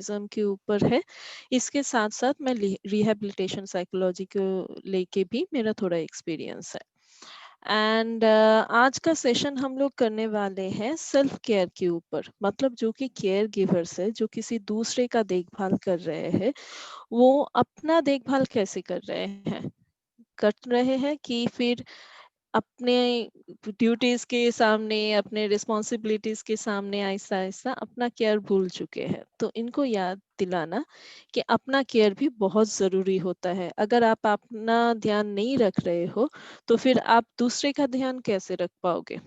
Autism के ऊपर है। इसके साथ साथ मैं रिहेबिलिटेशन साइकोलॉजी को लेके भी मेरा थोड़ा एक्सपीरियंस है। एंड आज का सेशन हम लोग करने वाले हैं सेल्फ केयर के ऊपर, मतलब जो कि केयर गिवर्स है, जो किसी दूसरे का देखभाल कर रहे हैं, वो अपना देखभाल कैसे कर रहे हैं कि फिर अपने ड्यूटीज के सामने, अपने रिस्पॉन्सिबिलिटीज के सामने आहिस्ता आहिस्ता अपना केयर भूल चुके हैं। तो इनको याद दिलाना कि अपना केयर भी बहुत जरूरी होता है। अगर आप अपना ध्यान नहीं रख रहे हो तो फिर आप दूसरे का ध्यान कैसे रख पाओगे?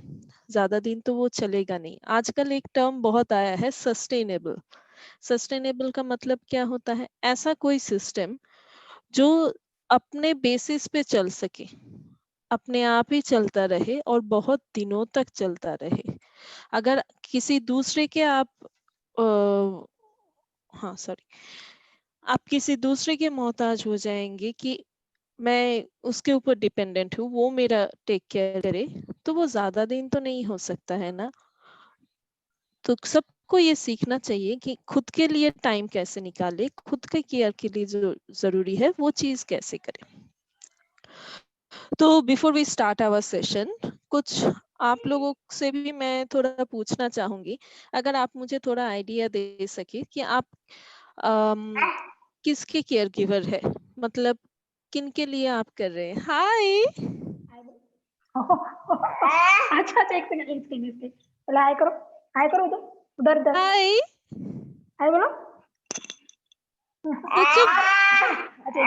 ज्यादा दिन तो वो चलेगा नहीं। आजकल एक टर्म बहुत आया है, सस्टेनेबल। सस्टेनेबल का मतलब क्या होता है? ऐसा कोई सिस्टम जो अपने बेसिस पे चल सके, अपने आप ही चलता रहे और बहुत दिनों तक चलता रहे। अगर किसी दूसरे के आप हाँ सॉरी, आप किसी दूसरे के मोहताज हो जाएंगे कि मैं उसके ऊपर डिपेंडेंट हूँ, वो मेरा टेक केयर करे, तो वो ज्यादा दिन तो नहीं हो सकता है ना। तो सबको ये सीखना चाहिए कि खुद के लिए टाइम कैसे निकाले, खुद के केयर के लिए जो जरूरी है वो चीज कैसे करें। तो before we start our session, कुछ आप लोगों से भी मैं थोड़ा पूछना चाहूंगी। अगर आप मुझे थोड़ा आइडिया दे सके कि आप अम, किसके केयर गिवर है, मतलब किन के लिए आप कर रहे हैं। हाय। अच्छा अच्छा, एक सेकंड एक सेकंड पहले हाय करो उधर उधर उधर हाय। हाय बोलो। तो चुप। अच्छा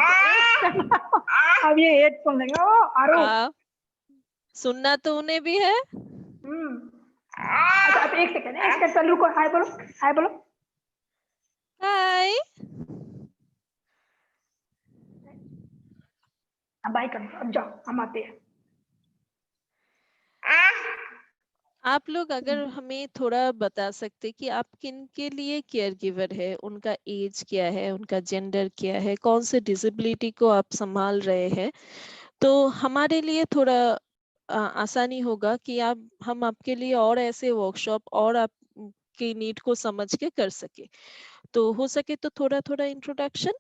अब ये हेडफोन लगा। ओ आरो सुनना तो उन्हें भी है। अच्छा अब एक सेकंड चल रुको। हाय बोलो हाय बोलो। हाय। अब बाय करो, अब जाओ हम आते हैं। आप लोग अगर हमें थोड़ा बता सकते कि आप किन के लिए केयर गिवर है, उनका एज क्या है, उनका जेंडर क्या है, कौन से डिसेबिलिटी को आप संभाल रहे हैं, तो हमारे लिए थोड़ा आसानी होगा कि हम आपके लिए और ऐसे वर्कशॉप और आपकी नीड को समझ के कर सके। तो हो सके तो थोड़ा थोड़ा इंट्रोडक्शन।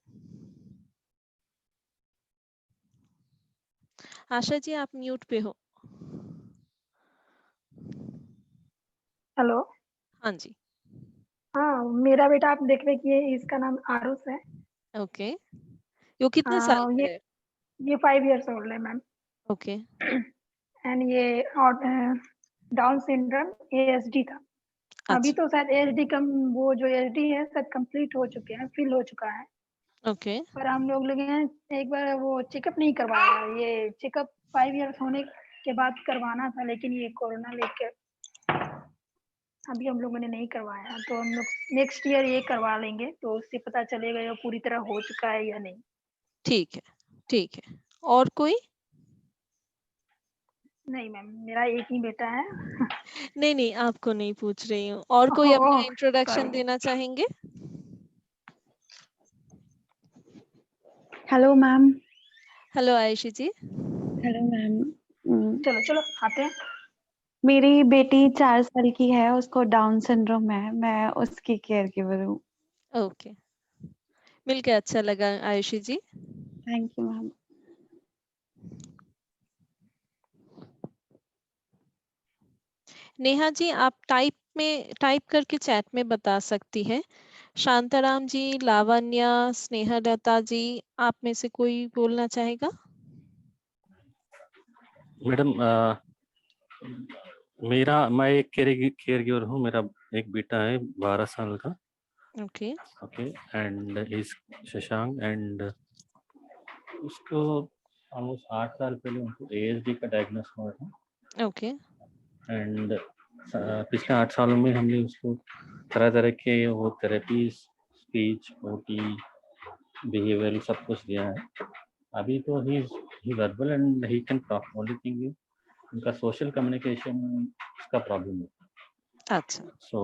आशा जी आप म्यूट पे हो। हेलो। हाँ जी। हाँ मेरा बेटा आप देख रहे कि इसका नाम आरुष है। ओके। यो कितने साल का है? ये 5 years old है मैम। ओके। एंड ये डाउन सिंड्रोम ASD था। अभी अच्छा। तो शायद ASD कम, वो जो ASD है शायद कंप्लीट हो चुके हैं, फिल हो चुका है। ओके। पर हम लोग लगे हैं एक बार वो चेकअप नहीं करवाया। ये चेकअप 5 years होने के बाद करवाना था, लेकिन ये कोरोना लेके अभी हम लोगों ने नहीं करवाया। तो हम लोग नेक्स्ट ईयर ये करवा लेंगे, तो उससे पता चलेगा ये पूरी तरह हो चुका है या नहीं। ठीक है, ठीक है। और कोई? नहीं मैम, मेरा एक ही बेटा है। नहीं नहीं, आपको नहीं पूछ रही हूँ। और कोई अपना ओह इंट्रोडक्शन सॉरी। देना चाहेंगे? Hello ma'am. Hello Ayushi ji. Hello ma'am. चलो चलो आते हैं। मेरी बेटी 4 साल की है, उसको डाउन सिंड्रोम है, मैं उसकी केयर गिवर हूँ। ओके, मिलके अच्छा लगा Ayushi ji. Thank you ma'am. Neha ji आप टाइप करके चैट में बता सकती हैं। शांताराम जी, लावण्या, स्नेहलता जी, आप में से कोई बोलना चाहेगा? मैडम मैं एक केयर गिवर हूँ। मेरा एक बेटा है 12 साल का। Okay. Okay and is Shashank and उसको ऑलमोस्ट 8 साल पहले उनको ASD का डायग्नोस हुआ था। ओके। एंड पिछले 8 सालों में हमने उसको तरह तरह के वो थेरेपी, स्पीच, OT, बिहेवियरल सब कुछ दिया है। अभी तो ही verbal and he can talk. Only thing is उनका सोशल कम्युनिकेशन का प्रॉब्लम है। अच्छा। सो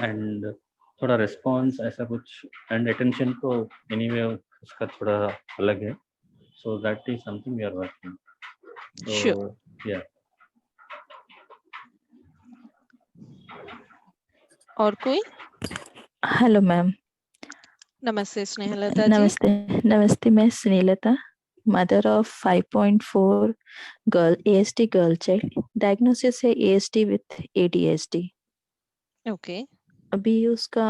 एंड थोड़ा रिस्पॉन्स ऐसा कुछ एंड अटेंशन तो एनीवे उसका थोड़ा अलग है। So that is something we are working. Sure. So या और कोई? Hello ma'am. नमस्ते स्नेहलता जी। नमस्ते मैं Snehlata, mother of 5.4 girl ASD girl child. Diagnosis है ASD विथ ADHD। ओके अभी उसका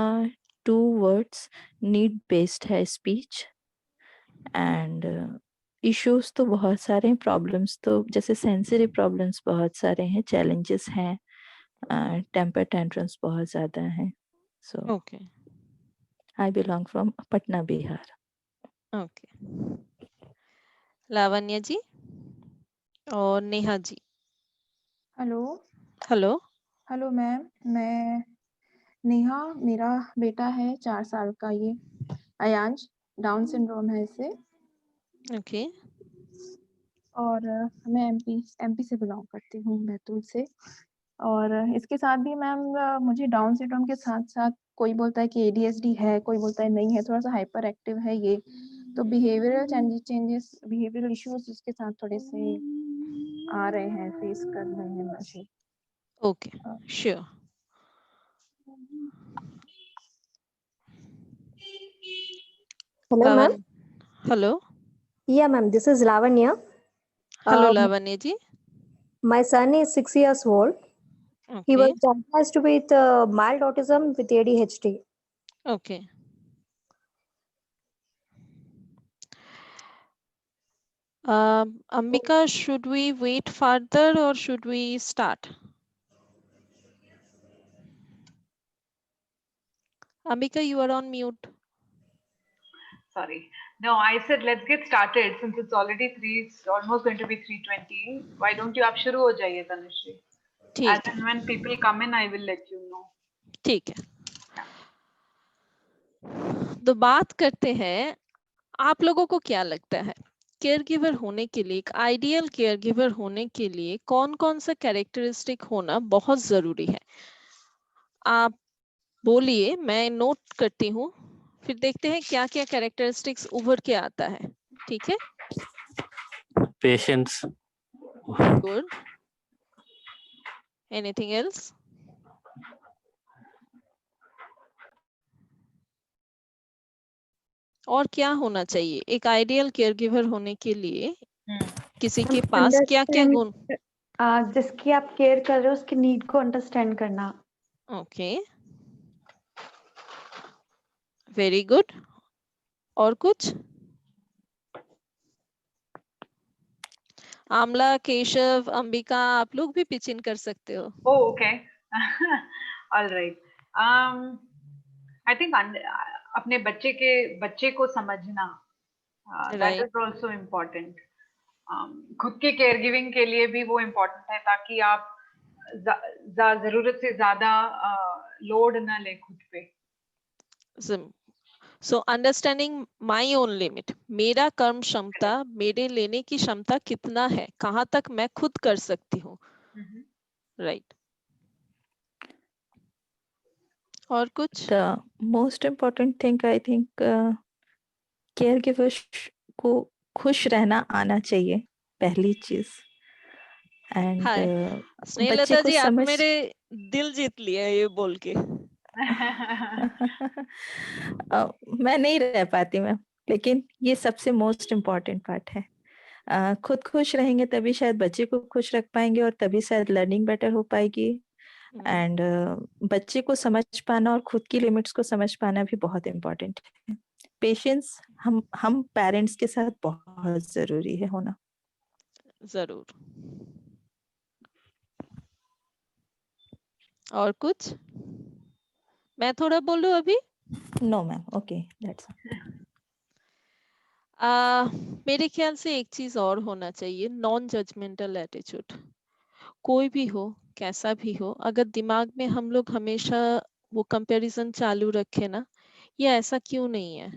2 वर्ड्स नीड बेस्ड है स्पीच, एंड इश्यूज तो बहुत सारे हैं, प्रॉब्लम्स तो जैसे सेंसरी प्रॉब्लम्स बहुत सारे हैं, चैलेंजेस हैं, टेम्पर टेंट्रम्स बहुत ज़्यादा हैं। So okay I belong from Patna Bihar. Okay Lavanya ji और Neha ji. Hello. Hello. Hello ma'am, मैं नेहा, मेरा बेटा है 4 साल का, ये अयांश, डाउन सिंड्रोम है इसे। ओके और मैं एमपी से बिलोंग करती हूँ, बैतूल से। और इसके साथ भी मैम मुझे डाउन सिंड्रोम के साथ साथ कोई बोलता है कि ADHD है, कोई बोलता है नहीं है, थोड़ा सा हाइपर एक्टिव है ये। तो बिहेवियरल चेंजेस, बिहेवियरल इश्यूज इसके साथ थोड़े से आ रहे हैं, फेस कर रहे हैं मुझे। Okay sure. Hello, ma'am. हेलो। Yeah, ma'am. This is Lavanya. Hello Lavanya ji. My son is 6 years old. He okay was diagnosed with mild autism with ADHD. Okay Ambika, should we wait further or should we start? Ambika, you are on mute. Sorry. No, I said let's get started since it's already 3. It's almost going to be 3:20. Why don't you आप शुरू हो जाइए तनुश्री? ठीक As and when people come in, I will let you know. ठीक है। तो बात करते हैं, आप लोगों को क्या लगता है केयर गिवर होने के लिए, एक आइडियल केयर गिवर होने के लिए कौन कौन सा कैरेक्टरिस्टिक होना बहुत जरूरी है? आप बोलिए, मैं नोट करती हूँ, फिर देखते हैं क्या क्या कैरेक्टरिस्टिक्स उभर के आता है। ठीक है? पेशेंस। गुड। Anything else? और क्या होना चाहिए एक आइडियल केयर गिवर होने के लिए? किसी के पास क्या क्या गुण? जिसकी आप केयर कर रहे हो उसकी नीड को अंडरस्टैंड करना। Okay very good. और कुछ? आमला, केशव, अंबिका, आप लोग भी पिच इन कर सकते हो। Oh, okay. All right. I think अपने बच्चे को समझना, that is also important. खुद के केयर गिविंग के लिए भी वो इम्पोर्टेंट है, ताकि आप जरूरत से ज्यादा लोड ना ले खुद पे। So understanding my own limit, मेरा कर्म क्षमता, मेरे लेने की क्षमता कितना है, कहाँ तक मैं खुद कर सकती हूँ, राइट? और कुछ? The most important thing I think care givers को खुश रहना आना चाहिए, पहली चीज। एंड स्नेहलता जी, आप मेरे दिल जीत लिया ये बोल के। मैं नहीं रह पाती मैम, लेकिन ये सबसे मोस्ट इम्पॉर्टेंट पार्ट है। खुद खुश रहेंगे तभी शायद बच्चे को खुश रख पाएंगे, और तभी शायद लर्निंग बेटर हो पाएगी। एंड बच्चे को समझ पाना और खुद की लिमिट्स को समझ पाना भी बहुत इम्पोर्टेंट है। पेशेंस हम पेरेंट्स के साथ बहुत जरूरी है होना। जरूर। और कुछ? मैं थोड़ा बोलूं अभी? नो मैम, ओके दैट्स मेरे ख्याल से एक चीज और होना चाहिए, नॉन जजमेंटल एटीट्यूड। कोई भी हो, कैसा भी हो, अगर दिमाग में हम लोग हमेशा वो कंपैरिजन चालू रखे ना, ये ऐसा क्यों नहीं है,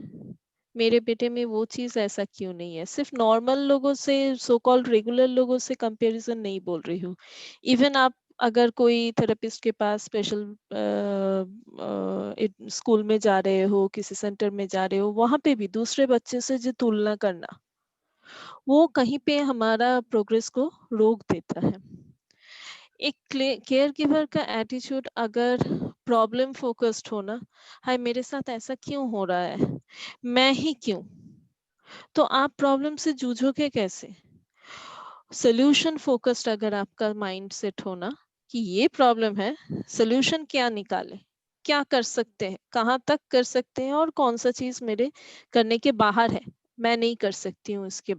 मेरे बेटे में वो चीज ऐसा क्यों नहीं है, सिर्फ नॉर्मल लोगों से, सो कॉल्ड रेगुलर लोगों से कंपैरिजन नहीं बोल रही हूँ। इवन आप अगर कोई थेरेपिस्ट के पास स्पेशल स्कूल में जा रहे हो, किसी सेंटर में जा रहे हो, वहां पे भी दूसरे बच्चे से जो तुलना करना, वो कहीं पे हमारा प्रोग्रेस को रोक देता है। एक केयर गिवर का एटीट्यूड अगर प्रॉब्लम फोकस्ड हो ना, हाय मेरे साथ ऐसा क्यों हो रहा है, मैं ही क्यों, तो आप प्रॉब्लम से जूझोगे कैसे? सोल्यूशन फोकस्ड अगर आपका माइंड सेट हो ना कि ये प्रॉब्लम है, सोल्यूशन क्या निकाले, क्या कर सकते हैं, कहाँ तक कर सकते हैं, और कौन सा चीज मेरे करने के बाहर है, मैं नहीं कर सकती हूँ इसके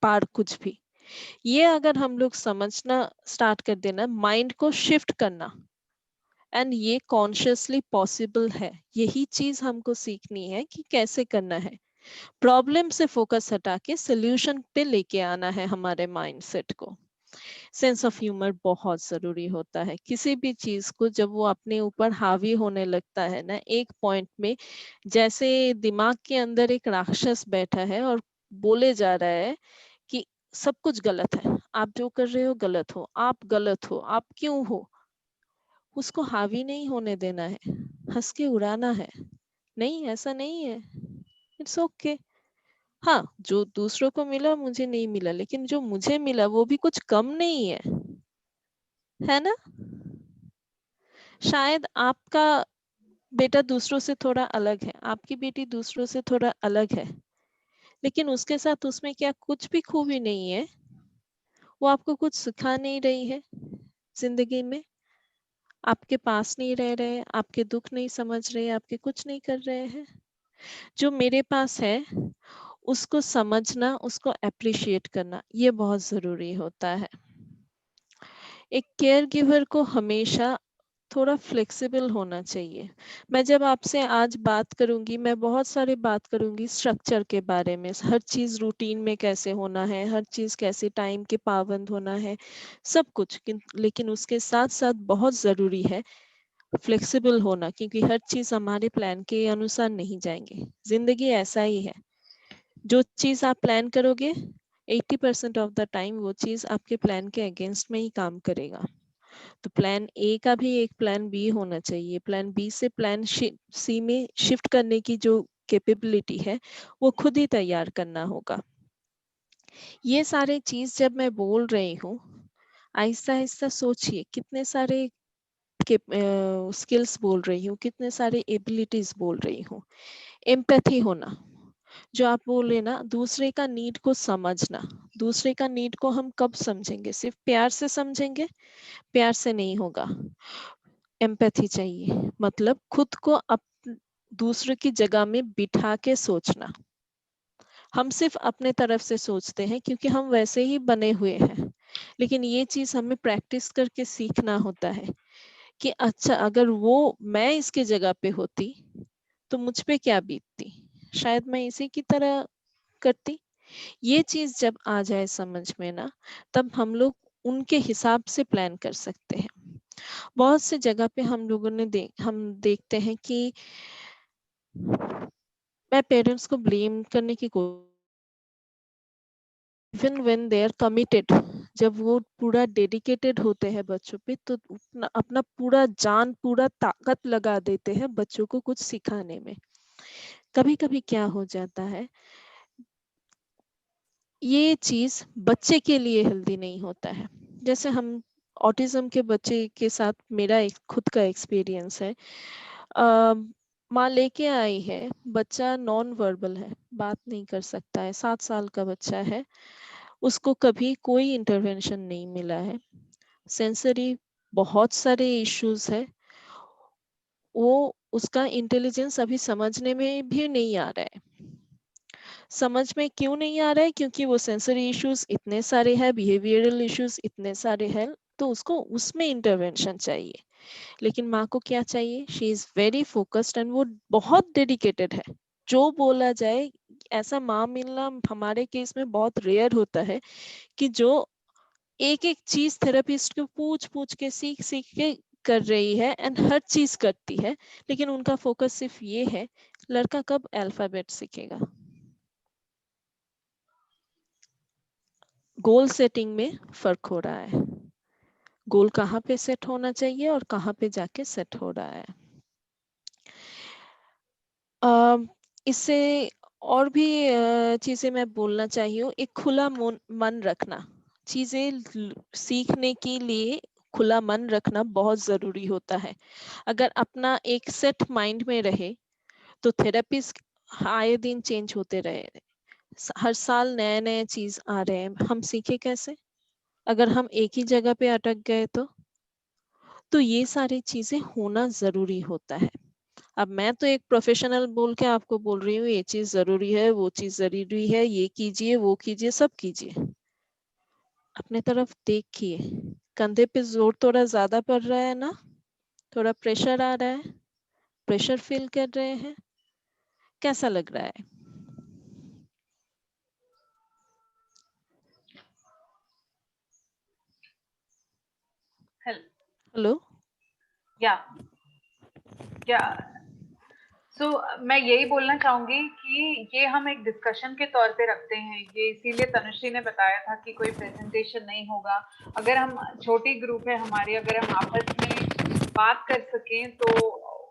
पार कुछ भी। ये अगर हम लोग समझना स्टार्ट कर देना, माइंड को शिफ्ट करना, एंड ये कॉन्शियसली पॉसिबल है, यही चीज हमको सीखनी है कि कैसे करना है। प्रॉब्लम से फोकस हटा के सोल्यूशन पे लेके आना है हमारे माइंडसेट को। सेंस ऑफ ह्यूमर बहुत जरूरी होता है किसी भी चीज को, जब वो अपने ऊपर हावी होने लगता है ना एक पॉइंट में, जैसे दिमाग के अंदर एक राक्षस बैठा है और बोले जा रहा है कि सब कुछ गलत है, आप जो कर रहे हो गलत हो, आप गलत हो, आप क्यों हो, उसको हावी नहीं होने देना है, हंस के उड़ाना है, नहीं ऐसा नहीं है, इट्स ओके। हाँ, जो दूसरों को मिला मुझे नहीं मिला, लेकिन जो मुझे मिला वो भी कुछ कम नहीं है ना? शायद आपका बेटा दूसरों से थोड़ा अलग है, आपकी बेटी दूसरों से थोड़ा अलग है, लेकिन उसके साथ उसमें क्या कुछ भी खूबी नहीं है, वो आपको कुछ सिखा नहीं रही है जिंदगी में, आपके पास नहीं रह रहे, आपके दुख नहीं समझ रहे, आपके कुछ नहीं कर रहे हैं। जो मेरे पास है उसको समझना, उसको अप्रिशिएट करना, ये बहुत जरूरी होता है। एक केयर गिवर को हमेशा थोड़ा फ्लेक्सिबल होना चाहिए। मैं जब आपसे आज बात करूंगी, मैं बहुत सारी बात करूंगी स्ट्रक्चर के बारे में, हर चीज रूटीन में कैसे होना है, हर चीज कैसे टाइम के पाबंद होना है, सब कुछ। लेकिन उसके साथ साथ बहुत जरूरी है फ्लेक्सिबल होना, क्योंकि हर चीज हमारे प्लान के अनुसार नहीं जाएंगे। जिंदगी ऐसा ही है, जो चीज आप प्लान करोगे 80% ऑफ द टाइम वो चीज आपके प्लान के अगेंस्ट में ही काम करेगा। तो प्लान ए का भी एक प्लान बी होना चाहिए, प्लान बी से प्लान सी में शिफ्ट करने की जो कैपेबिलिटी है वो खुद ही तैयार करना होगा। ये सारे चीज जब मैं बोल रही हूँ, आहिस्ता आहिस्ता सोचिए कितने सारे स्किल्स बोल रही हूँ, कितने सारे एबिलिटीज बोल रही हूँ। एम्पैथी होना, जो आप बोले ना, दूसरे का नीड को समझना। दूसरे का नीड को हम कब समझेंगे? सिर्फ प्यार से समझेंगे? प्यार से नहीं होगा, एम्पैथी चाहिए, मतलब खुद को दूसरे की जगह में बिठा के सोचना। हम सिर्फ अपने तरफ से सोचते हैं क्योंकि हम वैसे ही बने हुए हैं, लेकिन ये चीज हमें प्रैक्टिस करके सीखना होता है कि अच्छा अगर वो मैं इसके जगह पे होती तो मुझ पे क्या बीतती, शायद मैं इसी की तरह करती। ये चीज जब आ जाए समझ में ना, तब हम लोग उनके हिसाब से प्लान कर सकते हैं। बहुत से जगह पे हम लोगों ने हम देखते हैं कि मैं पेरेंट्स को ब्लेम करने की even when they are committed, जब वो पूरा डेडिकेटेड होते हैं बच्चों पे, तो अपना पूरा जान, पूरा ताकत लगा देते हैं बच्चों को कुछ सिखाने में। कभी कभी क्या हो जाता है, ये चीज बच्चे के लिए हेल्दी नहीं होता है। जैसे हम ऑटिज्म के बच्चे के साथ मेरा एक खुद का एक्सपीरियंस है। माँ लेके आई है, बच्चा नॉन वर्बल है, बात नहीं कर सकता है, 7 साल का बच्चा है, उसको कभी कोई इंटरवेंशन नहीं मिला है, सेंसरी बहुत सारे इश्यूज है, वो उसका इंटेलिजेंस अभी समझने में भी नहीं आ रहा है। समझ में क्यों नहीं आ रहा है? क्योंकि वो सेंसरी इश्यूज इतने सारे हैं, बिहेवियरल इश्यूज इतने सारे हैं, तो उसको उसमें इंटरवेंशन चाहिए। लेकिन माँ को क्या चाहिए? She is very focused and वो बहुत डेडिकेटेड है। जो बोला जाए, ऐसा माँ मिलना हमारे केस में बहुत रेयर होता है कि जो एक एक चीज थेरेपिस्ट को पूछ पूछ के सीख सीख के कर रही है एंड हर चीज करती है, लेकिन उनका फोकस सिर्फ ये है लड़का कब अल्फाबेट सीखेगा। गोल सेटिंग में फर्क हो रहा है, गोल कहाँ पे सेट होना चाहिए और कहाँ पे जाके सेट हो रहा है। इससे और भी चीजें मैं बोलना चाहिए, एक खुला मन रखना, चीजें सीखने के लिए खुला मन रखना बहुत जरूरी होता है। अगर अपना एक सेट माइंड में रहे तो थेरेपिस्ट आए दिन चेंज होते रहे, हर साल नए नए चीज आ रहे हैं, हम सीखे कैसे अगर हम एक ही जगह पे अटक गए तो ये सारी चीजें होना जरूरी होता है। अब मैं तो एक प्रोफेशनल बोल के आपको बोल रही हूँ ये चीज जरूरी है, वो चीज जरूरी है, ये कीजिए वो कीजिए, सब कीजिए। अपने तरफ देखिए, कंधे पे जोर थोड़ा ज्यादा पड़ रहा है ना, थोड़ा प्रेशर आ रहा है, प्रेशर फील कर रहे हैं, कैसा लग रहा है? हेलो या सो मैं यही बोलना चाहूंगी कि ये हम एक डिस्कशन के तौर पे रखते हैं, ये इसीलिए तनुश्री ने बताया था कि कोई प्रेजेंटेशन नहीं होगा। अगर हम छोटी ग्रुप है हमारी, अगर हम आपस में बात कर सकें तो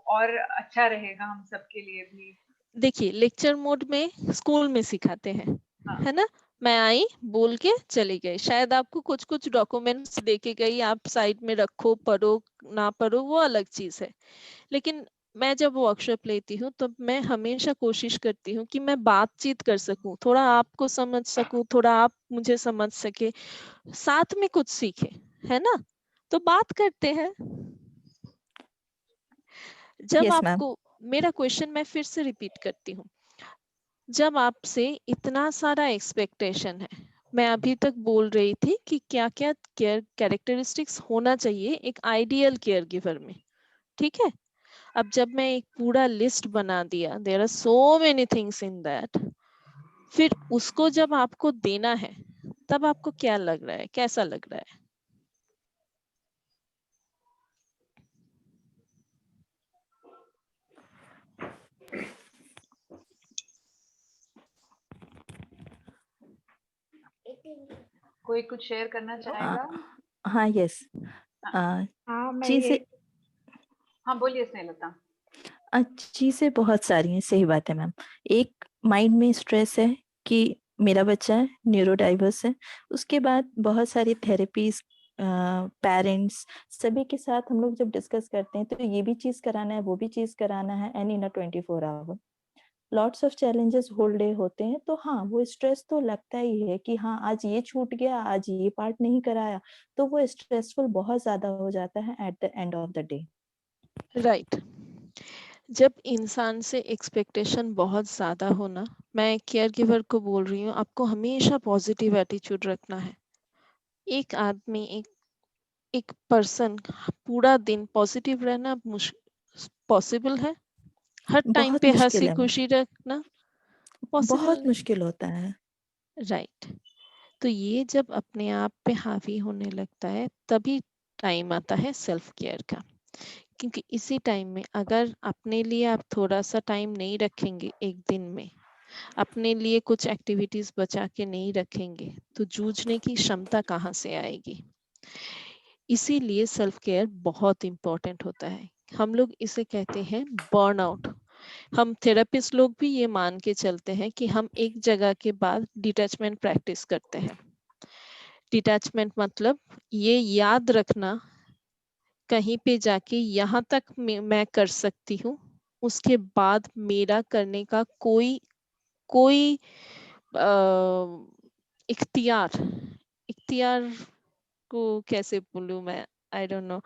और अच्छा रहेगा हम सबके लिए भी। देखिए लेक्चर मोड में स्कूल में सिखाते हैं, है ना, मैं आई बोल के चली गई, शायद आपको कुछ कुछ डॉक्यूमेंट्स देके गई, आप साइड में रखो, पढ़ो ना पढ़ो वो अलग चीज है। लेकिन मैं जब वर्कशॉप लेती हूँ तो मैं हमेशा कोशिश करती हूँ कि मैं बातचीत कर सकूं, थोड़ा आपको समझ सकूं, थोड़ा आप मुझे समझ सके, साथ में कुछ सीखे, है ना। तो बात करते हैं। जब यस मैम। आपको मेरा क्वेश्चन मैं फिर से रिपीट करती हूँ, जब आपसे इतना सारा एक्सपेक्टेशन है, मैं अभी तक बोल रही थी कि क्या क्या केयर कैरेक्टरिस्टिक्स होना चाहिए एक आइडियल केयर गिवर में, ठीक है। अब जब मैं एक पूरा लिस्ट बना दिया, there are so many things in that, फिर उसको जब आपको देना है तब आपको क्या लग रहा है, कैसा लग रहा है? कोई कुछ शेयर करना चाहेगा? हाँ यस। हाँ मैं चीजें ये हाँ बोलिए स्नेहलता। चीजें बहुत सारी हैं, सही बात है मैम। एक माइंड में स्ट्रेस है कि मेरा बच्चा है, न्यूरो डाइवर्स है, उसके बाद बहुत सारी थेरेपीज, पेरेंट्स, सभी के साथ हम लोग जब डिस्कस करते हैं तो ये भी चीज कराना है वो भी चीज कराना है, and in a 24 hour lots of challenges whole day होते हैं। तो हाँ वो स्ट्रेस तो लगता ही है कि हाँ आज ये छूट गया, आज ये पार्ट नहीं कराया, तो वो स्ट्रेसफुल बहुत ज्यादा हो जाता है at the end of the day. Right. जब इंसान से एक्सपेक्टेशन बहुत ज्यादा होना, मैं केयर गिवर को बोल रही हूँ, आपको हमेशा पॉजिटिव एटीट्यूड रखना है। एक आदमी, एक पर्सन पूरा दिन पॉजिटिव रहना पॉसिबल है? हर टाइम बहुत पे मुश्किल हंसी है मैम, खुशी रखना पॉसिबल बहुत नहीं। मुश्किल होता है। राइट। तो ये जब अपने आप पे हावी होने लगता है तभी टाइम आता है सेल्फ केयर का। क्योंकि इसी टाइम में अगर अपने लिए आप थोड़ा सा टाइम नहीं रखेंगे, एक दिन में अपने लिए कुछ एक्टिविटीज बचा के नहीं रखेंगे, तो जूझने की क्षमता कहाँ से आएगी? इसीलिए सेल्फ केयर बहुत इंपॉर्टेंट होता है। हम लोग इसे कहते हैं बर्नआउट। हम थेरेपिस्ट लोग भी ये मान के चलते हैं कि हम एक जगह के बाद डिटैचमेंट प्रैक्टिस करते हैं। डिटैचमेंट मतलब ये याद रखना, कहीं पे जाके यहाँ तक मैं कर सकती हूँ, उसके बाद मेरा करने का कोई कोई इख्तियार इख्तियार को कैसे बोलूं मैं, I don't know,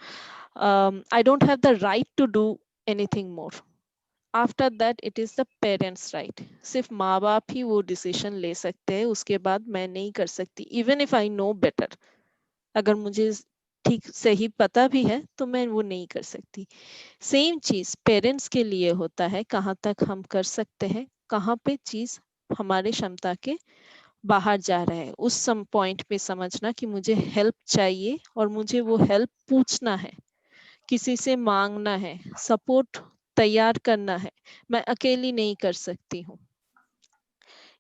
I don't have the right to do anything more. After that it is the parents right. सिर्फ माँ बाप ही वो डिसीजन ले सकते हैं, उसके बाद मैं नहीं कर सकती, even if I know better. अगर मुझे ठीक सही पता भी है तो मैं वो नहीं कर सकती। सेम चीज पेरेंट्स के लिए होता है, कहाँ तक हम कर सकते हैं, कहाँ पे चीज हमारे क्षमता के बाहर जा रहा है, उस सम पॉइंट पे समझना कि मुझे हेल्प चाहिए और मुझे वो हेल्प पूछना है, किसी से मांगना है, सपोर्ट तैयार करना है, मैं अकेली नहीं कर सकती हूँ।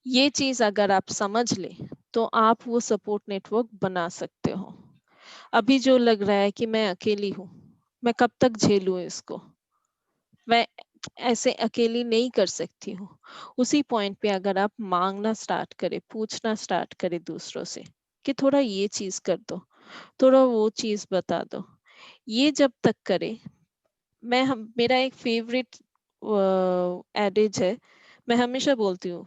ये चीज अगर आप समझ ले तो आप वो सपोर्ट नेटवर्क बना सकते हो। अभी जो लग रहा है कि मैं अकेली हूँ, मैं कब तक झेलूं इसको, मैं ऐसे अकेली नहीं कर सकती हूँ, उसी पॉइंट पे अगर आप मांगना स्टार्ट करें, पूछना स्टार्ट करें दूसरों से कि थोड़ा ये चीज कर दो, थोड़ा वो चीज बता दो। ये जब तक करे, मेरा एक फेवरेट एडेज है, मैं हमेशा बोलती हूँ,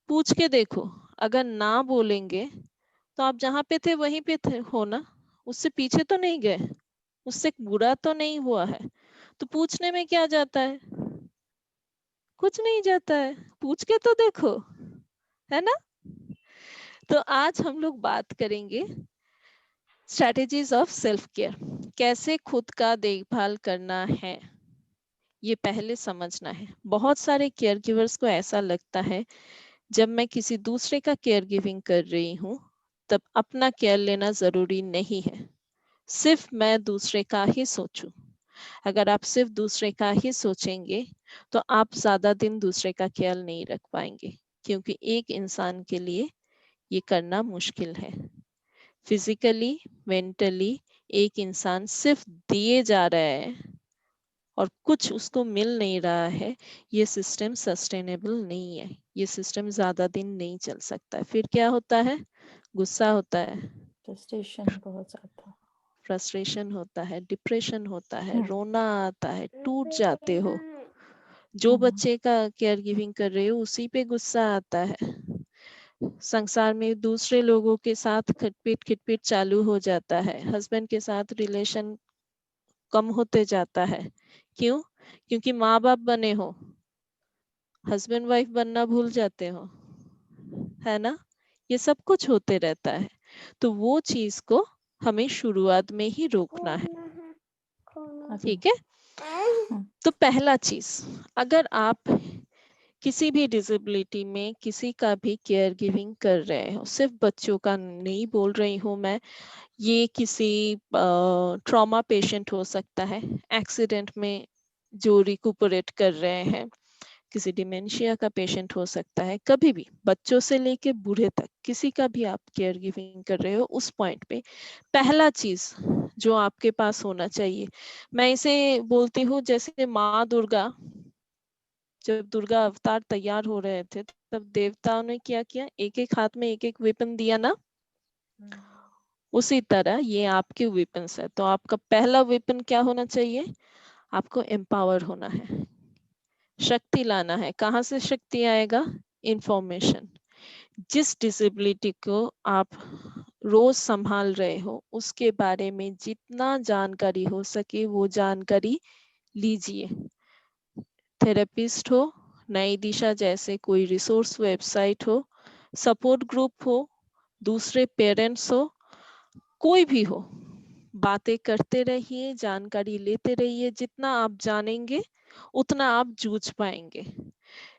पूछ के देखो, अगर ना बोलेंगे तो आप जहाँ पे थे वहीं पे थे हो ना, उससे पीछे तो नहीं गए, उससे बुरा तो नहीं हुआ है, तो पूछने में क्या जाता है? कुछ नहीं जाता है, पूछ के तो देखो, है ना। तो आज हम लोग बात करेंगे स्ट्रेटेजीज ऑफ सेल्फ केयर, कैसे खुद का देखभाल करना है, ये पहले समझना है। बहुत सारे केयर गिवर्स को ऐसा लगता है जब मैं किसी दूसरे का केयर गिविंग कर रही हूँ तब अपना केयर लेना जरूरी नहीं है, सिर्फ मैं दूसरे का ही सोचूं। अगर आप सिर्फ दूसरे का ही सोचेंगे तो आप ज्यादा दिन दूसरे का ख्याल नहीं रख पाएंगे, क्योंकि एक इंसान के लिए ये करना मुश्किल है। फिजिकली, मेंटली एक इंसान सिर्फ दिए जा रहा है और कुछ उसको मिल नहीं रहा है, ये सिस्टम सस्टेनेबल नहीं है, ये सिस्टम ज्यादा दिन नहीं चल सकता है। फिर क्या होता है? गुस्सा होता है, फ्रस्ट्रेशन बहुत ज्यादा, फ्रस्ट्रेशन होता है, डिप्रेशन होता है, रोना आता है, टूट जाते हो। जो बच्चे का केयर गिविंग कर रहे हो उसी पे गुस्सा आता है। संसार में दूसरे लोगों के साथ खटपट खिटपिट चालू हो जाता है, हस्बैंड के साथ रिलेशन कम होते जाता है। क्यों? क्योंकि माँ बाप बने हो, हस्बैंड वाइफ बनना भूल जाते हो, है ना। ये सब कुछ होते रहता है, तो वो चीज को हमें शुरुआत में ही रोकना है, ठीक है। तो पहला चीज, अगर आप किसी भी डिसेबिलिटी में किसी का भी केयर गिविंग कर रहे हो, सिर्फ बच्चों का नहीं बोल रही हूँ मैं, ये किसी ट्रॉमा पेशेंट हो सकता है, एक्सीडेंट में जो रिकुपरेट कर रहे हैं, किसी डिमेंशिया का पेशेंट हो सकता है, कभी भी बच्चों से लेके बूढ़े तक किसी का भी आप केयर गिविंग कर रहे हो, उस पॉइंट पे पहला चीज जो आपके पास होना चाहिए, मैं इसे बोलती हूँ जैसे माँ दुर्गा, जब दुर्गा अवतार तैयार हो रहे थे तब देवताओं ने क्या किया, एक एक हाथ में एक एक वेपन दिया ना, उसी तरह ये आपके वेपन्स है। तो आपका पहला वेपन क्या होना चाहिए? आपको एम्पावर होना है, शक्ति लाना है। कहाँ से शक्ति आएगा? इंफॉर्मेशन। जिस डिसेबिलिटी को आप रोज संभाल रहे हो उसके बारे में जितना जानकारी हो सके वो जानकारी लीजिए। थेरेपिस्ट हो, नई दिशा जैसे कोई रिसोर्स वेबसाइट हो, सपोर्ट ग्रुप हो, दूसरे पेरेंट्स हो, कोई भी हो, बातें करते रहिए, जानकारी लेते रहिए। जितना आप जानेंगे उतना आप जूझ पाएंगे।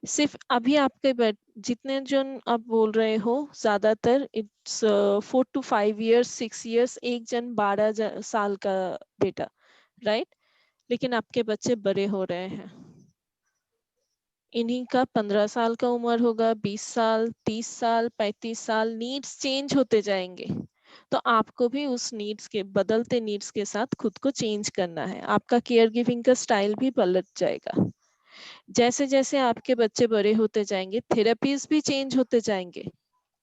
सिर्फ अभी आपके जितने जन आप बोल रहे हो, ज्यादातर इट्स 4 to 5 years 6 years, एक जन 12 साल का बेटा, राइट। लेकिन आपके बच्चे बड़े हो रहे हैं, इन्हीं का 15 साल का उम्र होगा, 20 साल, 30 साल, 35 साल, नीड्स चेंज होते जाएंगे। तो आपको भी उस नीड्स के, बदलते नीड्स के साथ खुद को चेंज करना है। आपका केयर गिविंग का स्टाइल भी पलट जाएगा। जैसे जैसे आपके बच्चे बड़े होते जाएंगे, थेरेपीज भी चेंज होते जाएंगे,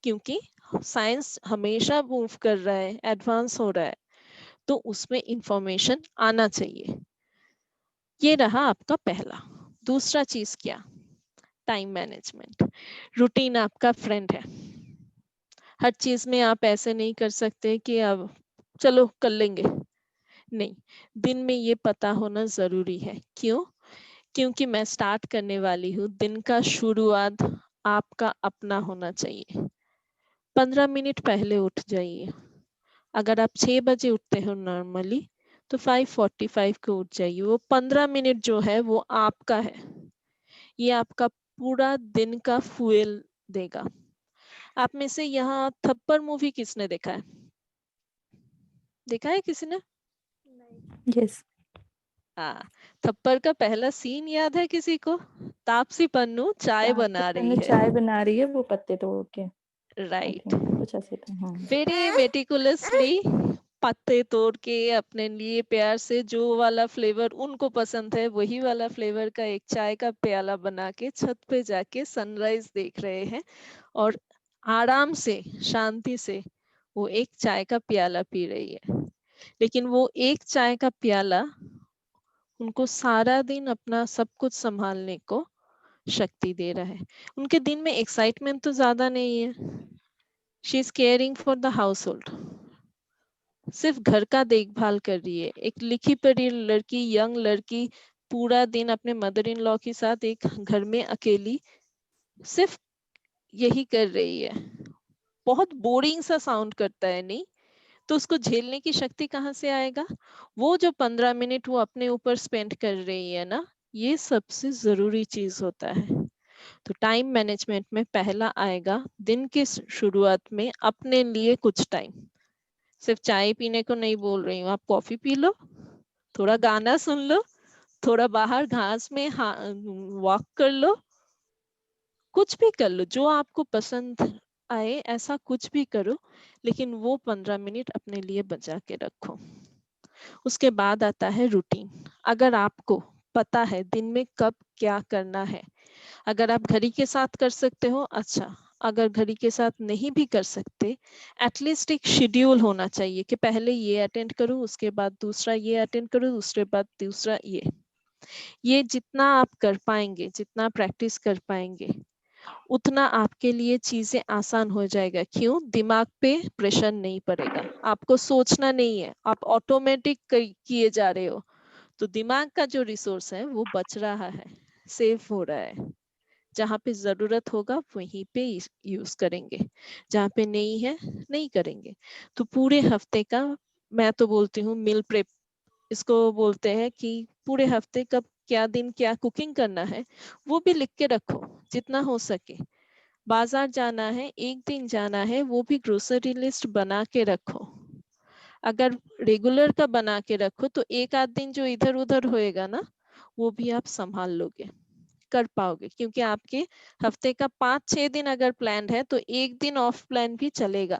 क्योंकि साइंस हमेशा मूव कर रहा है, एडवांस हो रहा है, तो उसमें इंफॉर्मेशन आना चाहिए। ये रहा आपका पहला। दूसरा चीज क्या? Time management. रूटीन आपका फ्रेंड है। हर चीज में आप ऐसे नहीं कर सकते कि अब चलो कर लेंगे, नहीं। दिन में ये पता होना जरूरी है। क्यों? क्योंकि मैं स्टार्ट करने वाली हूँ, दिन का शुरुआत आपका अपना होना चाहिए। 15 मिनट पहले उठ जाइए। अगर आप 6 बजे उठते हो नॉर्मली, तो 5:45 को उठ जाइए। वो 15 मिनट जो है वो आपका है, ये आपका पूरा दिन का फ्यूल देगा। आप में से यहाँ थप्पड़ मूवी किसने देखा है? देखा है किसी ने? यस। हाँ, थप्पड़ का पहला सीन याद है किसी को? तापसी पन्नू चाय बना रही है, चाय बना रही है, वो पत्ते तोड़ के, राइट। कुछ ऐसे था। वेरी मेटिकुलसली पत्ते तोड़ के अपने लिए प्यार से जो वाला फ्लेवर उनको पसंद है वही वाला फ्लेवर का एक चाय का प्याला बना के छत पे जाके सनराइज देख रहे हैं और आराम से, शांति से वो एक चाय का प्याला पी रही है, लेकिन वो एक चाय का प्याला उनको सारा दिन अपना सब कुछ संभालने को शक्ति दे रहा है। उनके दिन में एक्साइटमेंट तो ज्यादा नहीं है, she is caring for the house hold, सिर्फ घर का देखभाल कर रही है। एक लिखी पढ़ी लड़की, यंग लड़की पूरा दिन अपने मदर इन लॉ के साथ एक घर में अकेली सिर्फ यही कर रही है। बहुत बोरिंग सा साउंड करता है नहीं? तो उसको झेलने की शक्ति कहाँ से आएगा? वो जो 15 मिनट वो अपने ऊपर स्पेंड कर रही है ना, ये सबसे जरूरी चीज होता है। तो टाइम मैनेजमेंट में पहला आएगा दिन की शुरुआत में अपने लिए कुछ टाइम। सिर्फ चाय पीने को नहीं बोल रही हूँ, आप कॉफी पी लो, थोड़ा गाना सुन लो, थोड़ा बाहर घास में वॉक कर लो, कुछ भी कर लो जो आपको पसंद आए, ऐसा कुछ भी करो, लेकिन वो 15 मिनट अपने लिए बचा के रखो। उसके बाद आता है रूटीन। अगर आपको पता है दिन में कब क्या करना है, अगर आप घड़ी के साथ कर सकते हो अच्छा, अगर घड़ी के साथ नहीं भी कर सकते, एटलीस्ट एक शेड्यूल होना चाहिए कि पहले ये अटेंड करूं, उसके बाद दूसरा ये अटेंड करूं, उसके बाद दूसरा ये जितना आप कर पाएंगे, जितना प्रैक्टिस कर पाएंगे, उतना आपके लिए चीजें आसान हो जाएगा। क्यों? दिमाग पे प्रेशर नहीं पड़ेगा, आपको सोचना नहीं है, आप ऑटोमेटिक किए जा रहे हो, तो दिमाग का जो रिसोर्स है वो बच रहा है, सेव हो रहा है। जहाँ पे जरूरत होगा वहीं पे यूज करेंगे, जहाँ पे नहीं है नहीं करेंगे। तो पूरे हफ्ते का, मैं तो बोलती हूँ मील प्रेप इसको बोलते हैं, कि पूरे हफ्ते कब क्या दिन क्या कुकिंग करना है वो भी लिख के रखो जितना हो सके। बाजार जाना है, एक दिन जाना है, वो भी ग्रोसरी लिस्ट बना के रखो। अगर रेगुलर का बना के रखो तो एक आध दिन जो इधर उधर होएगा ना, वो भी आप संभाल लोगे, कर पाओगे। क्योंकि आपके हफ्ते का 5-6 दिन अगर प्लान है तो एक दिन ऑफ प्लान भी चलेगा,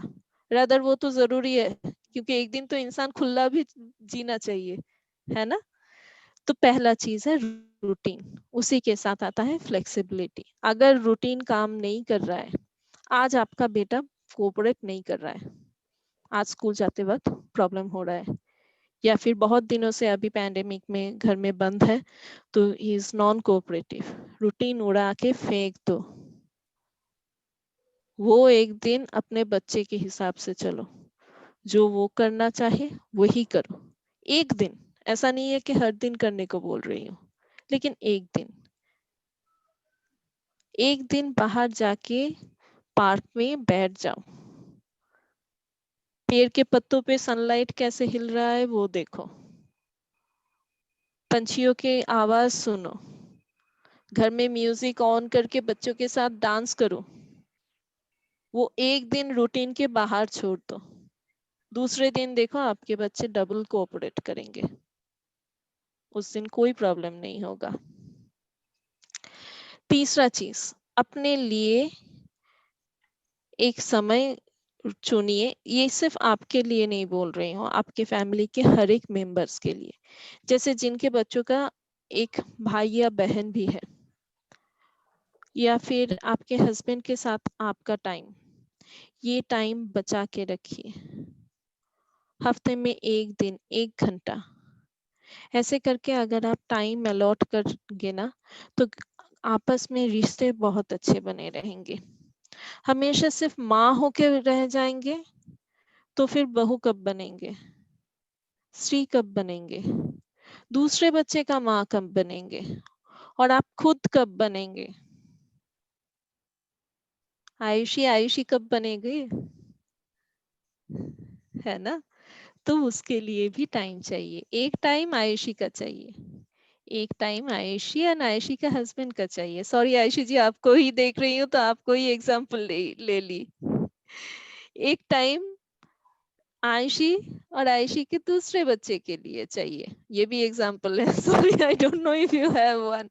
रादर वो तो जरूरी है, क्योंकि एक दिन तो इंसान खुला भी जीना चाहिए, है ना? तो पहला चीज है रूटीन, उसी के साथ आता है फ्लेक्सिबिलिटी। अगर रूटीन काम नहीं कर रहा है, आज आपका बेटा कोऑपरेट नहीं कर रहा है, आज स्कूल जाते वक्त प्रॉब्लम हो रहा है, या फिर बहुत दिनों से अभी पैंडेमिक में घर में बंद है तो he is non cooperative, routine उड़ा के फेंक दो। वो एक दिन अपने बच्चे के हिसाब से चलो, जो वो करना चाहे वही करो। एक दिन, ऐसा नहीं है कि हर दिन करने को बोल रही हूँ, लेकिन एक दिन बाहर जाके पार्क में बैठ जाओ, पेड़ के पत्तों पे सनलाइट कैसे हिल रहा है वो देखो, पंछियों के आवाज सुनो, घर में म्यूजिक ऑन करके बच्चों के साथ डांस करो। वो एक दिन रूटीन के बाहर छोड़ दो, दूसरे दिन देखो आपके बच्चे डबल कोऑपरेट करेंगे, उस दिन कोई प्रॉब्लम नहीं होगा। तीसरा चीज, अपने लिए एक समय चुनिए। ये सिर्फ आपके लिए नहीं बोल रही हूँ, आपके फैमिली के हर एक मेंबर्स के लिए। जैसे जिनके बच्चों का एक भाई या बहन भी है, या फिर आपके हस्बैंड के साथ आपका टाइम, ये टाइम बचा के रखिए। हफ्ते में एक दिन 1 घंटा ऐसे करके अगर आप टाइम अलॉट करेंगे ना, तो आपस में रिश्ते बहुत अच्छे बने रहेंगे। हमेशा सिर्फ माँ होके रह जाएंगे तो फिर बहू कब बनेंगे, स्त्री कब बनेंगे, दूसरे बच्चे का माँ कब बनेंगे, और आप खुद कब बनेंगे, आयुषी आयुषी कब बनेंगे, है ना? तो उसके लिए भी टाइम चाहिए। एक टाइम आयुषी का चाहिए, एक टाइम आयुषी और आयुषी का हस्बैंड का चाहिए। सॉरी आयुषी जी, आपको ही देख रही हूँ तो आपको ही एग्जांपल ले ली। एक टाइम आयुषी और आयुषी के दूसरे बच्चे के लिए चाहिए, ये भी एग्जांपल है। Sorry I don't know if you have one.